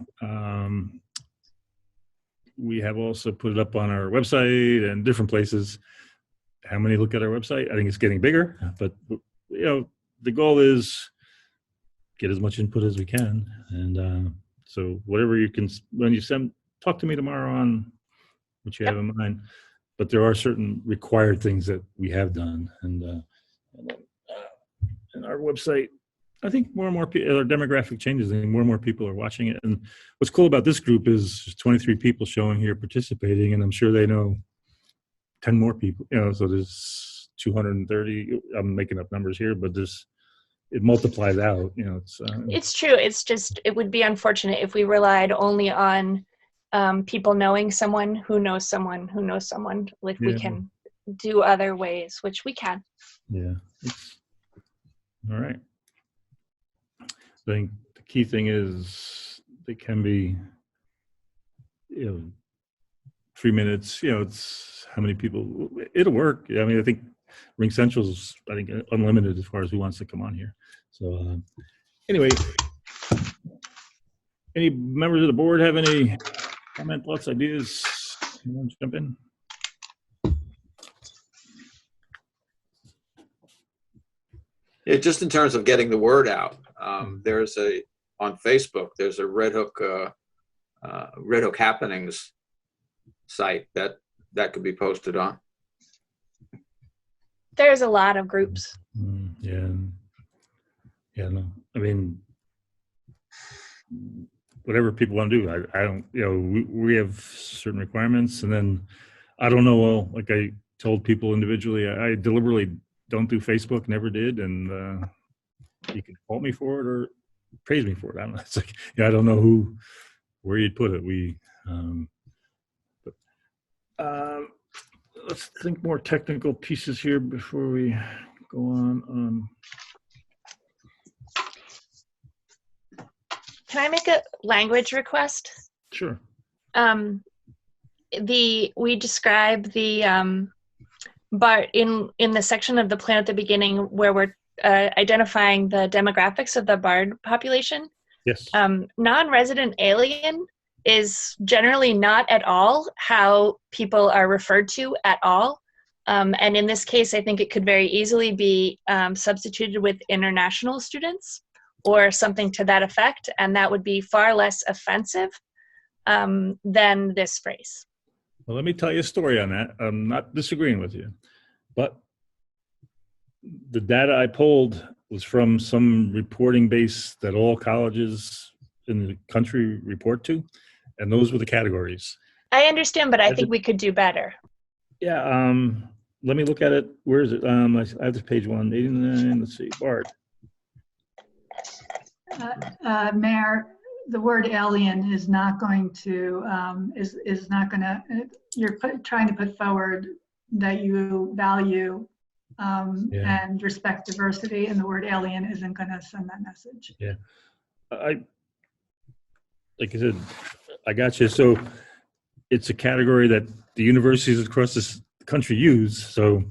we have also put it up on our website and different places. How many look at our website? I think it's getting bigger, but you know, the goal is get as much input as we can. And so whatever you can, when you send, talk to me tomorrow on what you have in mind. But there are certain required things that we have done. And our website, I think more and more people, our demographic changes, and more and more people are watching it. And what's cool about this group is there's 23 people showing here participating, and I'm sure they know 10 more people, you know, so there's 230, I'm making up numbers here, but it multiplies out, you know. It's true. It's just, it would be unfortunate if we relied only on people knowing someone who knows someone who knows someone. Like we can do other ways, which we can. Yeah. All right. I think the key thing is they can be, you know, 3 minutes, you know, it's how many people, it'll work. I mean, I think Ring Central's, I think, unlimited as far as who wants to come on here. So anyway, any members of the board have any comment, thoughts, ideas? You want to jump in? Yeah, just in terms of getting the word out, there's on Facebook, there's a Red Hook happenings site that could be posted on. There's a lot of groups. Yeah, no, I mean, whatever people want to do, I don't, you know, we have certain requirements, and then I don't know, well, like I told people individually, I deliberately don't do Facebook, never did, and you can fault me for it or praise me for it. I don't know. It's like, yeah, I don't know where you'd put it. Let's think more technical pieces here before we go on. Can I make a language request? Sure. We describe the but in the section of the plan at the beginning where we're identifying the demographics of the BARD population. Yes. Non-resident alien is generally not at all how people are referred to at all. And in this case, I think it could very easily be substituted with international students or something to that effect, and that would be far less offensive than this phrase. Well, let me tell you a story on that. I'm not disagreeing with you, but the data I pulled was from some reporting base that all colleges in the country report to, and those were the categories. I understand, but I think we could do better. Yeah, let me look at it. Where is it? I have this page 189. Let's see, BARD. Mayor, the word alien is not going to, is not going to, you're trying to put forward that you value and respect diversity, and the word alien isn't going to send that message. Yeah. Like I said, I got you. So it's a category that the universities across this country use. So,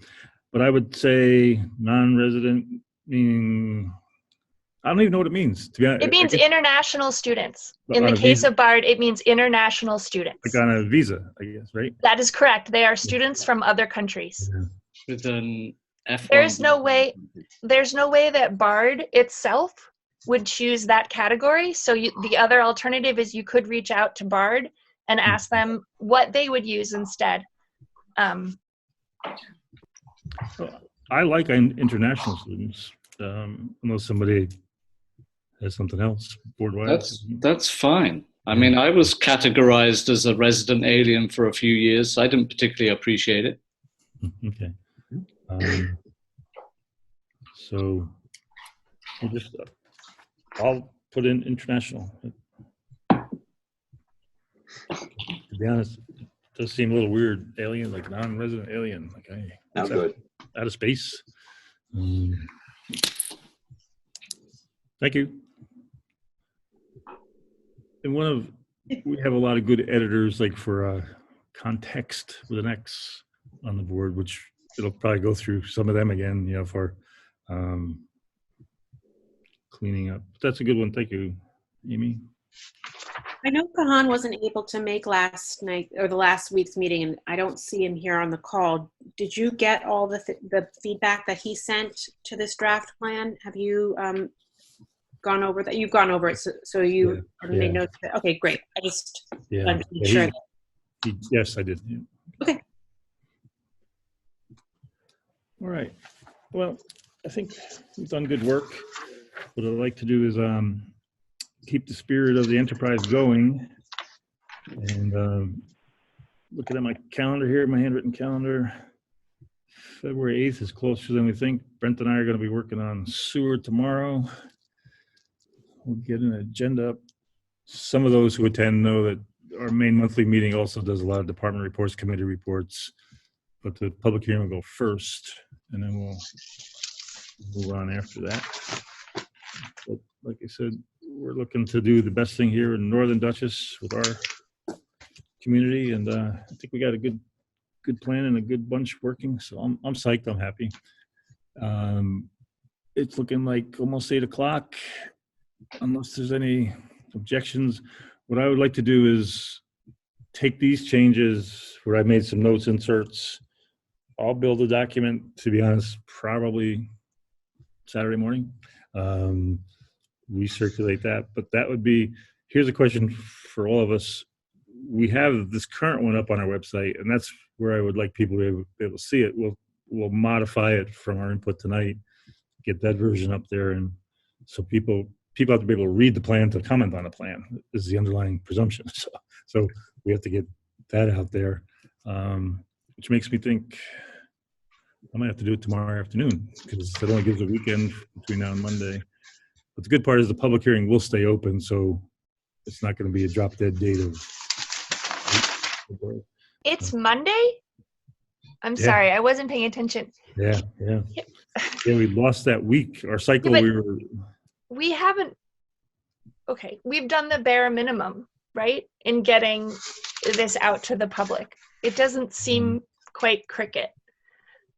but I would say non-resident, meaning, I don't even know what it means, to be honest. It means international students. In the case of BARD, it means international students. Like on a visa, I guess, right? That is correct. They are students from other countries. with an F1. There's no way that Bard itself would choose that category. So the other alternative is you could reach out to Bard and ask them what they would use instead. I like international students, unless somebody has something else board-wise. That's fine. I mean, I was categorized as a resident alien for a few years. So I didn't particularly appreciate it. Okay. So I'll put in international. To be honest, it does seem a little weird. Alien, like non-resident alien. Like, hey, Not good. Out of space. Thank you. And we have a lot of good editors, like for context with an X on the board, which it'll probably go through some of them again, for cleaning up. That's a good one. Thank you, Amy. I know Kahan wasn't able to make last night or the last week's meeting, and I don't see him here on the call. Did you get all the feedback that he sent to this draft plan? Have you gone over that? You've gone over it, so you made notes of it. Okay, great. I just wanted to make sure. Yes, I did. Yeah. Okay. All right. Well, I think we've done good work. What I'd like to do is keep the spirit of the enterprise going. And looking at my calendar here, my handwritten calendar, February 8th is closer than we think. Brent and I are going to be working on sewer tomorrow. We'll get an agenda up. Some of those who attend know that our main monthly meeting also does a lot of department reports, committee reports, but the public hearing will go first, and then we'll move on after that. But like I said, we're looking to do the best thing here in Northern Dutchess with our community, and I think we got a good plan and a good bunch working. So I'm psyched. I'm happy. It's looking like almost 8 o'clock. Unless there's any objections, what I would like to do is take these changes where I made some notes, inserts. I'll build a document, to be honest, probably Saturday morning. We circulate that, but that would be, here's a question for all of us. We have this current one up on our website, and that's where I would like people to be able to see it. We'll modify it from our input tonight, get that version up there, and so people have to be able to read the plan to comment on the plan. This is the underlying presumption. So we have to get that out there, which makes me think I might have to do it tomorrow afternoon because it only gives a weekend between now and Monday. But the good part is the public hearing will stay open, so it's not going to be a drop dead date of. It's Monday? I'm sorry, I wasn't paying attention. Yeah, we lost that week. Our cycle, we haven't, okay, we've done the bare minimum, right, in getting this out to the public. It doesn't seem quite cricket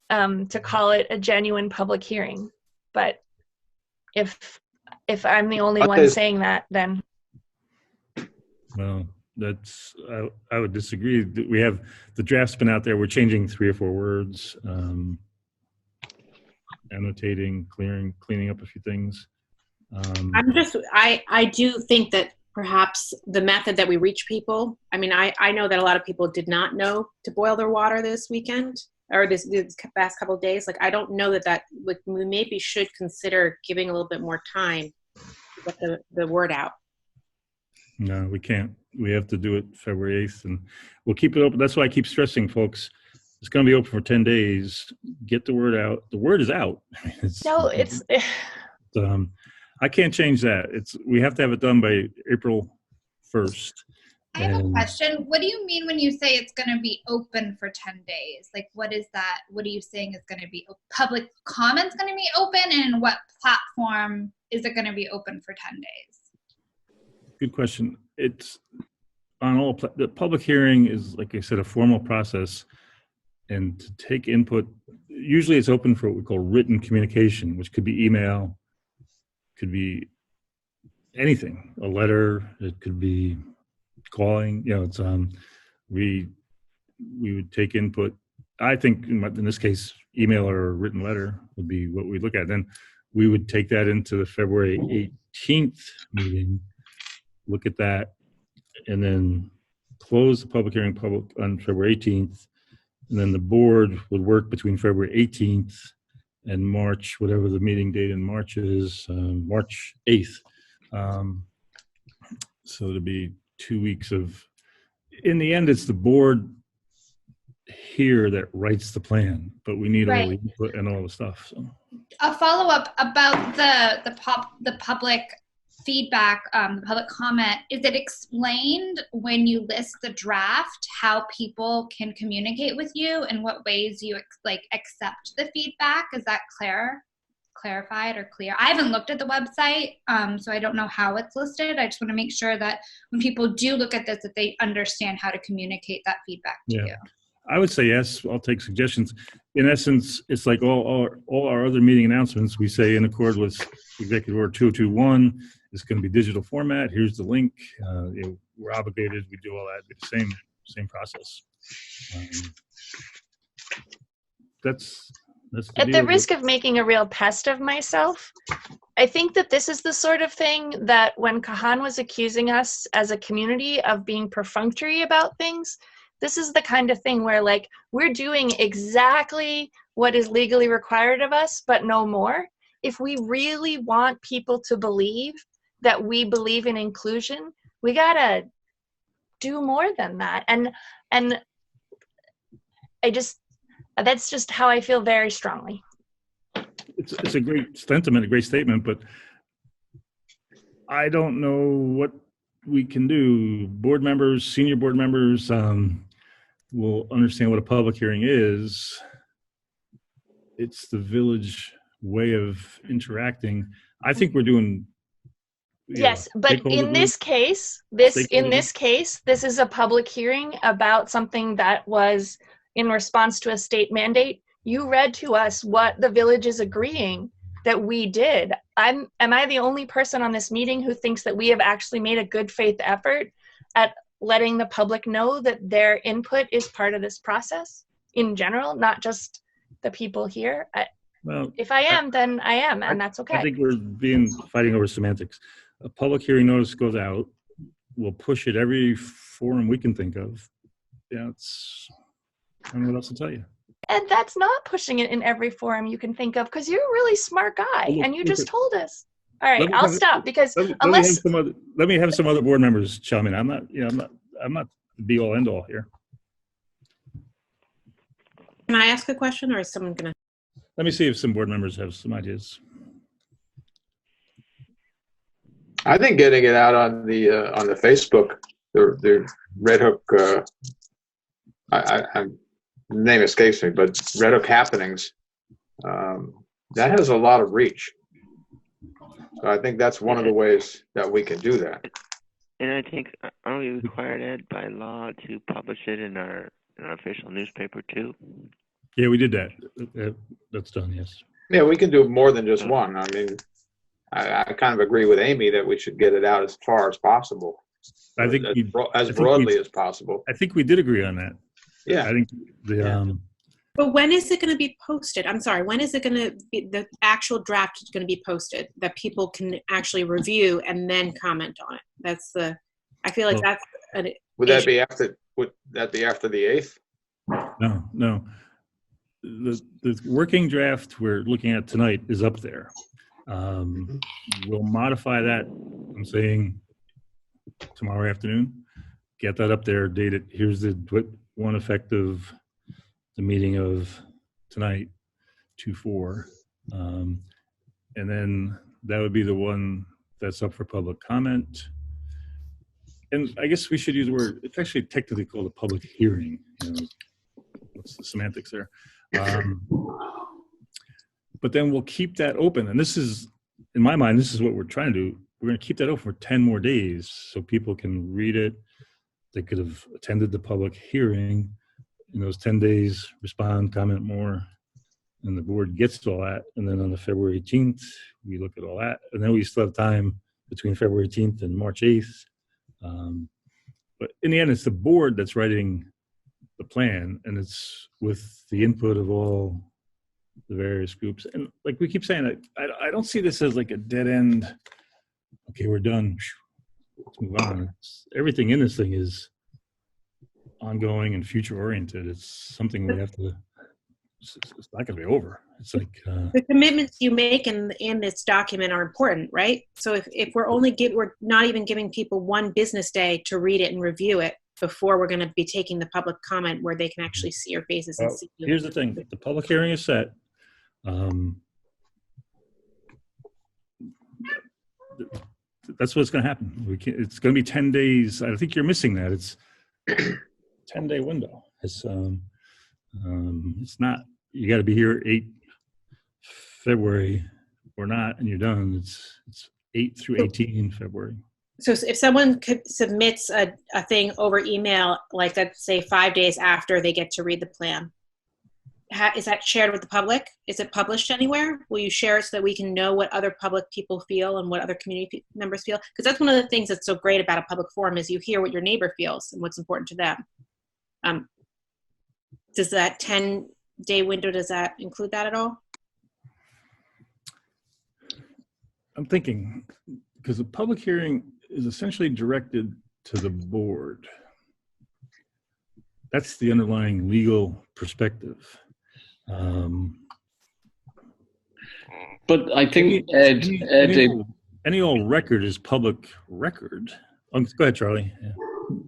to call it a genuine public hearing. But if I'm the only one saying that, then. Well, that's, I would disagree. We have, the draft's been out there. We're changing 3 or 4 words, annotating, cleaning up a few things. I do think that perhaps the method that we reach people, I mean, I know that a lot of people did not know to boil their water this weekend or this past couple of days. Like, I don't know that like, we maybe should consider giving a little bit more time to get the word out. No, we can't. We have to do it February 8th, and we'll keep it open. That's why I keep stressing, folks. It's going to be open for 10 days. Get the word out. The word is out. I can't change that. We have to have it done by April 1st. I have a question. What do you mean when you say it's going to be open for 10 days? Like, what is that? What are you saying is going to be public comments going to be open, and what platform is it going to be open for 10 days? Good question. It's on all, the public hearing is, like I said, a formal process, and to take input, usually it's open for what we call written communication, which could be email, could be anything, a letter, it could be calling, it's we would take input. I think in this case email or a written letter would be what we look at. Then we would take that into the February 18th meeting, look at that, and then close the public hearing on February 18th. And then the board would work between February 18th and March, whatever the meeting date in March is, March 8th. So it'll be 2 weeks of, in the end, it's the board here that writes the plan, but we need all the input and all the stuff. So A follow-up about the public feedback, the public comment. Is it explained when you list the draft how people can communicate with you and what ways you accept the feedback? Is that clarified or clear? I haven't looked at the website, so I don't know how it's listed. I just want to make sure that when people do look at this, that they understand how to communicate that feedback to you. I would say yes. I'll take suggestions. In essence, it's like all our other meeting announcements. We say in accord with Executive Order 2021, it's going to be digital format. Here's the link. We're obligated. We do all that. The same process. That's At the risk of making a real pest of myself, I think that this is the sort of thing that when Kahan was accusing us as a community of being perfunctory about things, this is the kind of thing where we're doing exactly what is legally required of us, but no more. If we really want people to believe that we believe in inclusion, we gotta do more than that. And that's just how I feel very strongly. It's a great sentiment, a great statement, but I don't know what we can do. Board members, senior board members, will understand what a public hearing is. It's the village way of interacting. I think we're doing. Yes, but in this case, this is a public hearing about something that was in response to a state mandate. You read to us what the village is agreeing that we did. Am I the only person on this meeting who thinks that we have actually made a good faith effort at letting the public know that their input is part of this process in general, not just the people here? If I am, then I am, and that's okay. I think we're fighting over semantics. A public hearing notice goes out. We'll push it every forum we can think of. I don't know what else to tell you. And that's not pushing it in every forum you can think of, because you're a really smart guy, and you just told us. All right, I'll stop because let me have some other board members chime in. I'm not the be all end all here. Can I ask a question, or is someone gonna? Let me see if some board members have some ideas. I think getting it out on the Facebook, the Red Hook. The name escapes me, but Red Hook happenings. That has a lot of reach. So I think that's one of the ways that we can do that. And I think, aren't we required, Ed, by law to publish it in our official newspaper too? Yeah, we did that. That's done, yes. Yeah, we can do more than just one. I mean, I kind of agree with Amy that we should get it out as far as possible. I think as broadly as possible. I think we did agree on that. Yeah. I think But when is it going to be posted? I'm sorry. When is it going to be, the actual draft is going to be posted that people can actually review and then comment on it? I feel like that's an would that be after the 8th? No. The working draft we're looking at tonight is up there. We'll modify that. I'm saying tomorrow afternoon. Get that up there. Date it. Here's the one effective. The meeting of tonight, 2/4, and then that would be the one that's up for public comment. And I guess we should use the word. It's actually technically called a public hearing. What's the semantics there? But then we'll keep that open. And this is, in my mind, this is what we're trying to do. We're going to keep that open for 10 more days so people can read it. They could have attended the public hearing. In those 10 days, respond, comment more, and the board gets to all that. And then on the February 18th, we look at all that. And then we still have time between February 18th and March 8th. But in the end, it's the board that's writing the plan, and it's with the input of all the various groups. And like we keep saying, I don't see this as like a dead end. Okay, we're done. Let's move on. Everything in this thing is ongoing and future oriented. It's something we have to, it's not going to be over. It's like the commitments you make in this document are important, right? So if we're we're not even giving people one business day to read it and review it before we're going to be taking the public comment where they can actually see your faces and see you. Here's the thing: the public hearing is set. That's what's going to happen. It's going to be 10 days. I think you're missing that. It's 10-day window. It's not. You got to be here 8 February or not, and you're done. It's 8 through 18 February. So if someone submits a thing over email, like let's say 5 days after they get to read the plan, is that shared with the public? Is it published anywhere? Will you share it so that we can know what other public people feel and what other community members feel? Because that's one of the things that's so great about a public forum is you hear what your neighbor feels and what's important to them. Does that 10-day window, does that include that at all? I'm thinking, because the public hearing is essentially directed to the board. That's the underlying legal perspective. But I think any old record is public record. Go ahead, Charlie. Yeah.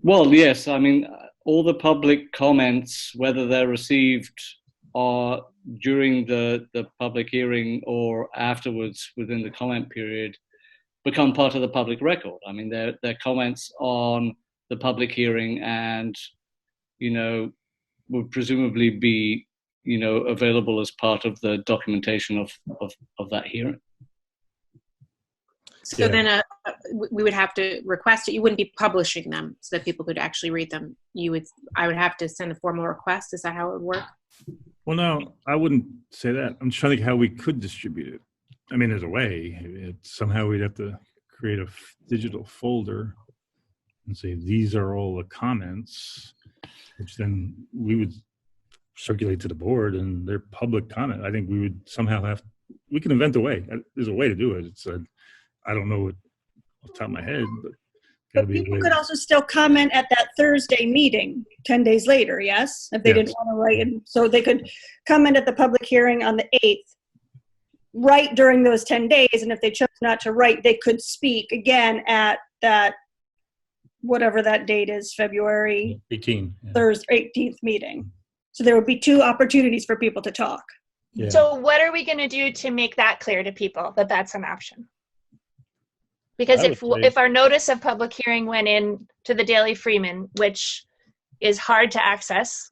Well, yes. I mean, all the public comments, whether they're received during the public hearing or afterwards within the comment period, become part of the public record. I mean, they're comments on the public hearing and, would presumably be, available as part of the documentation of that hearing. So then we would have to request it. You wouldn't be publishing them so that people could actually read them. I would have to send a formal request. Is that how it would work? Well, no, I wouldn't say that. I'm trying to think how we could distribute it. I mean, there's a way. Somehow we'd have to create a digital folder and say, these are all the comments, which then we would circulate to the board and their public comment. I think we would somehow we can invent a way. There's a way to do it. I don't know it off the top of my head, but people could also still comment at that Thursday meeting 10 days later, yes? If they didn't want to write. And so they could comment at the public hearing on the 8th, write during those 10 days. And if they chose not to write, they could speak again at that, whatever that date is, February 18, Thursday, 18th meeting. So there would be 2 opportunities for people to talk. Yeah. So what are we going to do to make that clear to people that that's an option? Because if our notice of public hearing went in to the Daily Freeman, which is hard to access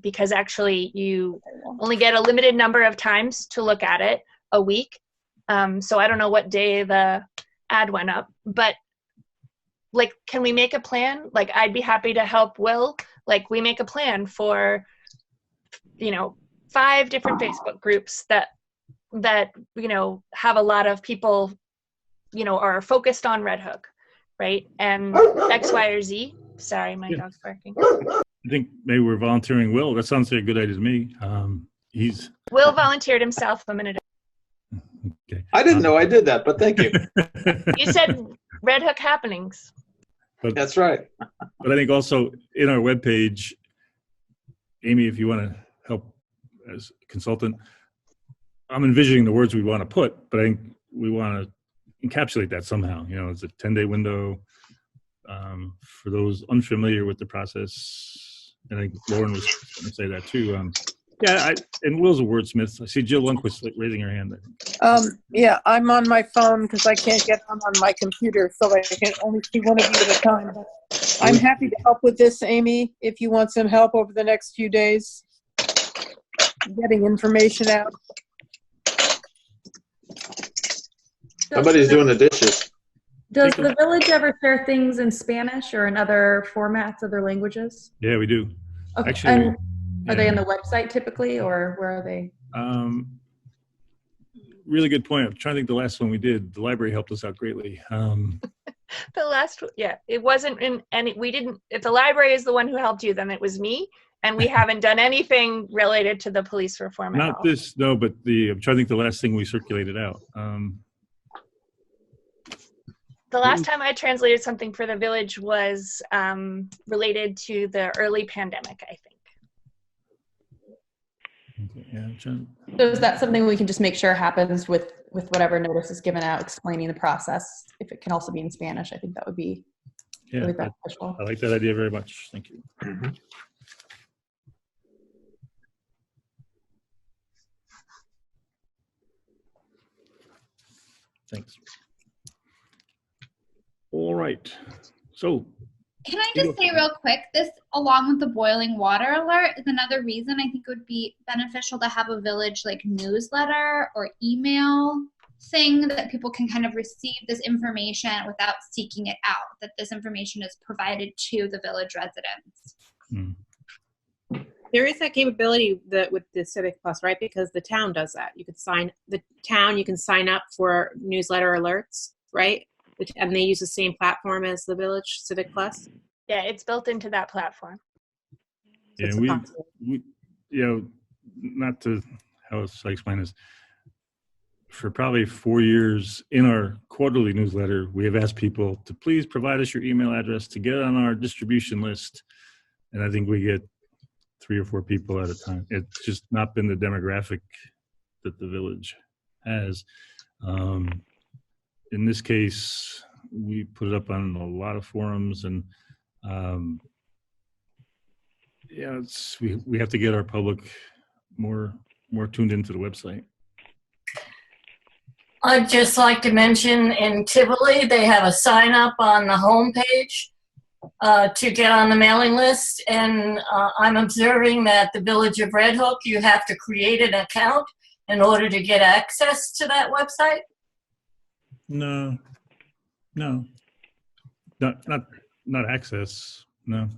because actually you only get a limited number of times to look at it a week. So I don't know what day the ad went up, but like, can we make a plan? Like, I'd be happy to help Will. Like, we make a plan for, 5 different Facebook groups that have a lot of people, are focused on Red Hook, right? And X, Y, or Z. Sorry, my dog's barking. I think maybe we're volunteering Will. That sounds like a good idea to me. Will volunteered himself a minute ago. Okay. I didn't know I did that, but thank you. You said Red Hook happenings. That's right. But I think also in our webpage, Amy, if you want to help as a consultant, I'm envisioning the words we want to put, but I think we want to encapsulate that somehow. It's a 10-day window for those unfamiliar with the process. And I think Lauren was going to say that too. And Will's a wordsmith. I see Jill Lundquist raising her hand. Yeah, I'm on my phone because I can't get on my computer, so I can only see one of you at a time. But I'm happy to help with this, Amy, if you want some help over the next few days getting information out. Somebody's doing the dishes. Does the village ever share things in Spanish or in other formats, other languages? Yeah, we do. Okay. Actually, are they on the website typically, or where are they? Really good point. I'm trying to think the last one we did. The library helped us out greatly. The last, it wasn't in any, we didn't, if the library is the one who helped you, then it was me. And we haven't done anything related to the police reform at all. Not this, no, but I'm trying to think the last thing we circulated out. The last time I translated something for the village was related to the early pandemic, I think. Yeah, So is that something we can just make sure happens with whatever notice is given out, explaining the process? If it can also be in Spanish, I think that would be really beneficial. I like that idea very much. Thank you. Thanks. All right. So can I just say real quick, this along with the boiling water alert is another reason I think it would be beneficial to have a village like newsletter or email thing that people can kind of receive this information without seeking it out, that this information is provided to the village residents. There is that capability that with the Civic Plus, right? Because the town does that. You can sign up for newsletter alerts, right? And they use the same platform as the Village Civic Plus. Yeah, it's built into that platform. Yeah, we not to how I explain this. For probably 4 years in our quarterly newsletter, we have asked people to please provide us your email address to get on our distribution list. And I think we get 3 or 4 people at a time. It's just not been the demographic that the village has. In this case, we put it up on a lot of forums, and we have to get our public more tuned into the website. I'd just like to mention in Tivoli, they have a sign up on the homepage to get on the mailing list. And I'm observing that the Village of Red Hook, you have to create an account in order to get access to that website. No, not access. No.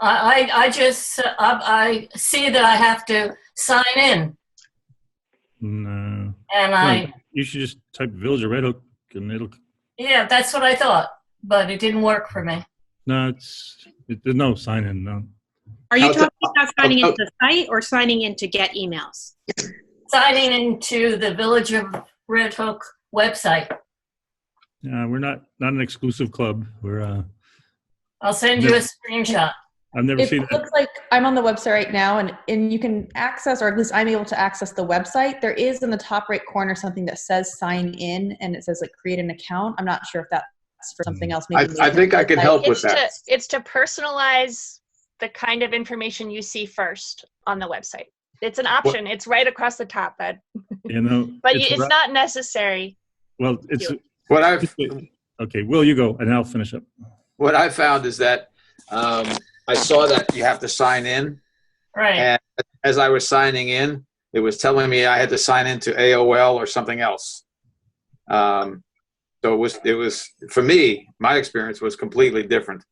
I just I see that I have to sign in. No. And you should just type Village of Red Hook and it'll. Yeah, that's what I thought, but it didn't work for me. No, there's no sign in. No. Are you talking about signing into the site or signing in to get emails? Signing into the Village of Red Hook website. We're not an exclusive club. We're. I'll send you a screenshot. I've never seen it. Looks like I'm on the website right now, and you can access, or at least I'm able to access the website. There is in the top right corner something that says sign in, and it says like create an account. I'm not sure if that's for something else. Maybe I think I can help with that. It's to personalize the kind of information you see first on the website. It's an option. It's right across the top, Ed. But it's not necessary. Well, it's what I've. Okay, Will, you go, and I'll finish up. What I found is that I saw that you have to sign in. Right. And as I was signing in, it was telling me I had to sign into AOL or something else. So it was for me, my experience was completely different.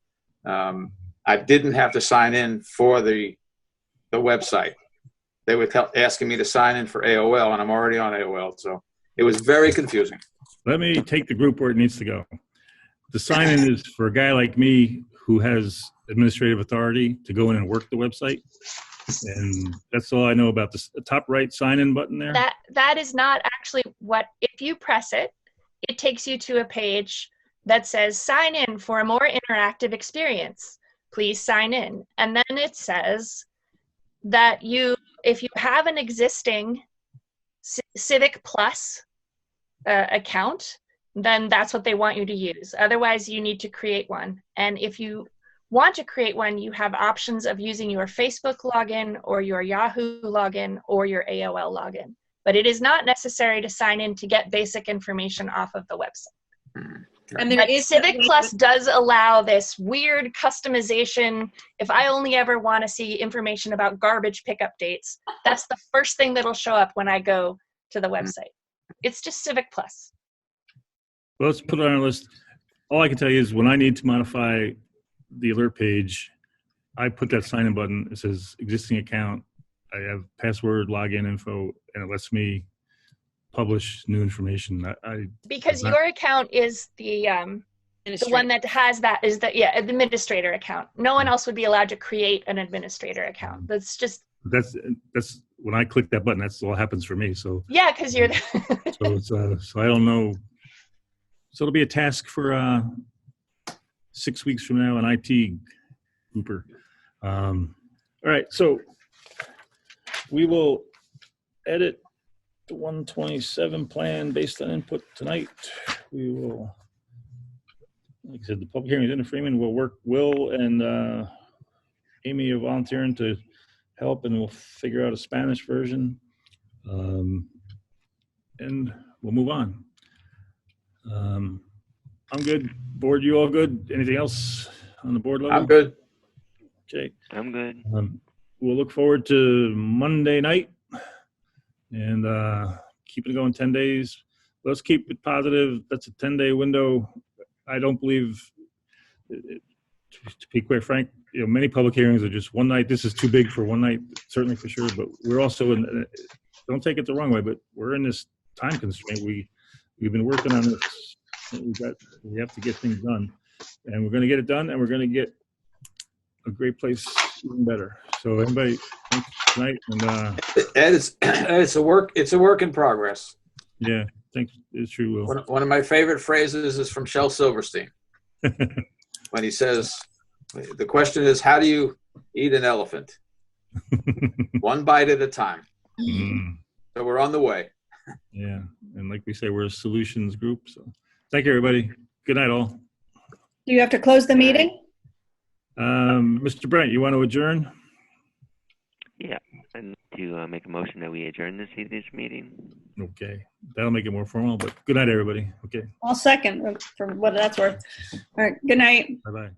I didn't have to sign in for the website. They were asking me to sign in for AOL, and I'm already on AOL. So it was very confusing. Let me take the group where it needs to go. The sign-in is for a guy like me who has administrative authority to go in and work the website. And that's all I know about the top right sign-in button there. That is not actually what, if you press it, it takes you to a page that says sign in for a more interactive experience. Please sign in. And then it says that if you have an existing Civic Plus account, then that's what they want you to use. Otherwise, you need to create one. And if you want to create one, you have options of using your Facebook login or your Yahoo login or your AOL login. But it is not necessary to sign in to get basic information off of the website. And Civic Plus does allow this weird customization. If I only ever want to see information about garbage pickup dates, that's the first thing that'll show up when I go to the website. It's just Civic Plus. Well, let's put it on our list. All I can tell you is when I need to modify the alert page, I put that sign-in button. It says existing account. I have password, login info, and it lets me publish new information. Because your account is the The one that has that is the administrator account. No one else would be allowed to create an administrator account. That's just That's when I click that button. That's all happens for me. So because you're the so I don't know. So it'll be a task for 6 weeks from now, an IT grouper. All right, so we will edit the 127 plan based on input tonight. We will, like I said, the public hearing is in Freeman. We'll work. Will and Amy are volunteering to help, and we'll figure out a Spanish version, and we'll move on. I'm good. Board, you all good? Anything else on the board level? I'm good. Okay. I'm good. We'll look forward to Monday night and keep it going 10 days. Let's keep it positive. That's a 10-day window. I don't believe, to be quite frank, many public hearings are just one night. This is too big for one night, certainly for sure. But we're also in, don't take it the wrong way, but we're in this time constraint. We've been working on this. We have to get things done, and we're going to get it done, and we're going to get a great place even better. So everybody, thanks tonight, and it's a work in progress. Yeah, thanks. It's true, Will. One of my favorite phrases is from Shel Silverstein when he says, "The question is, how do you eat an elephant? One bite at a time." So we're on the way. Yeah, and like we say, we're a solutions group. So thank you, everybody. Good night, all. Do you have to close the meeting? Mr. Brent, you want to adjourn? Yeah, I'd like to make a motion that we adjourn this evening's meeting. Okay, that'll make it more formal, but good night, everybody. Okay. I'll second for what that's worth. All right, good night. Bye-bye.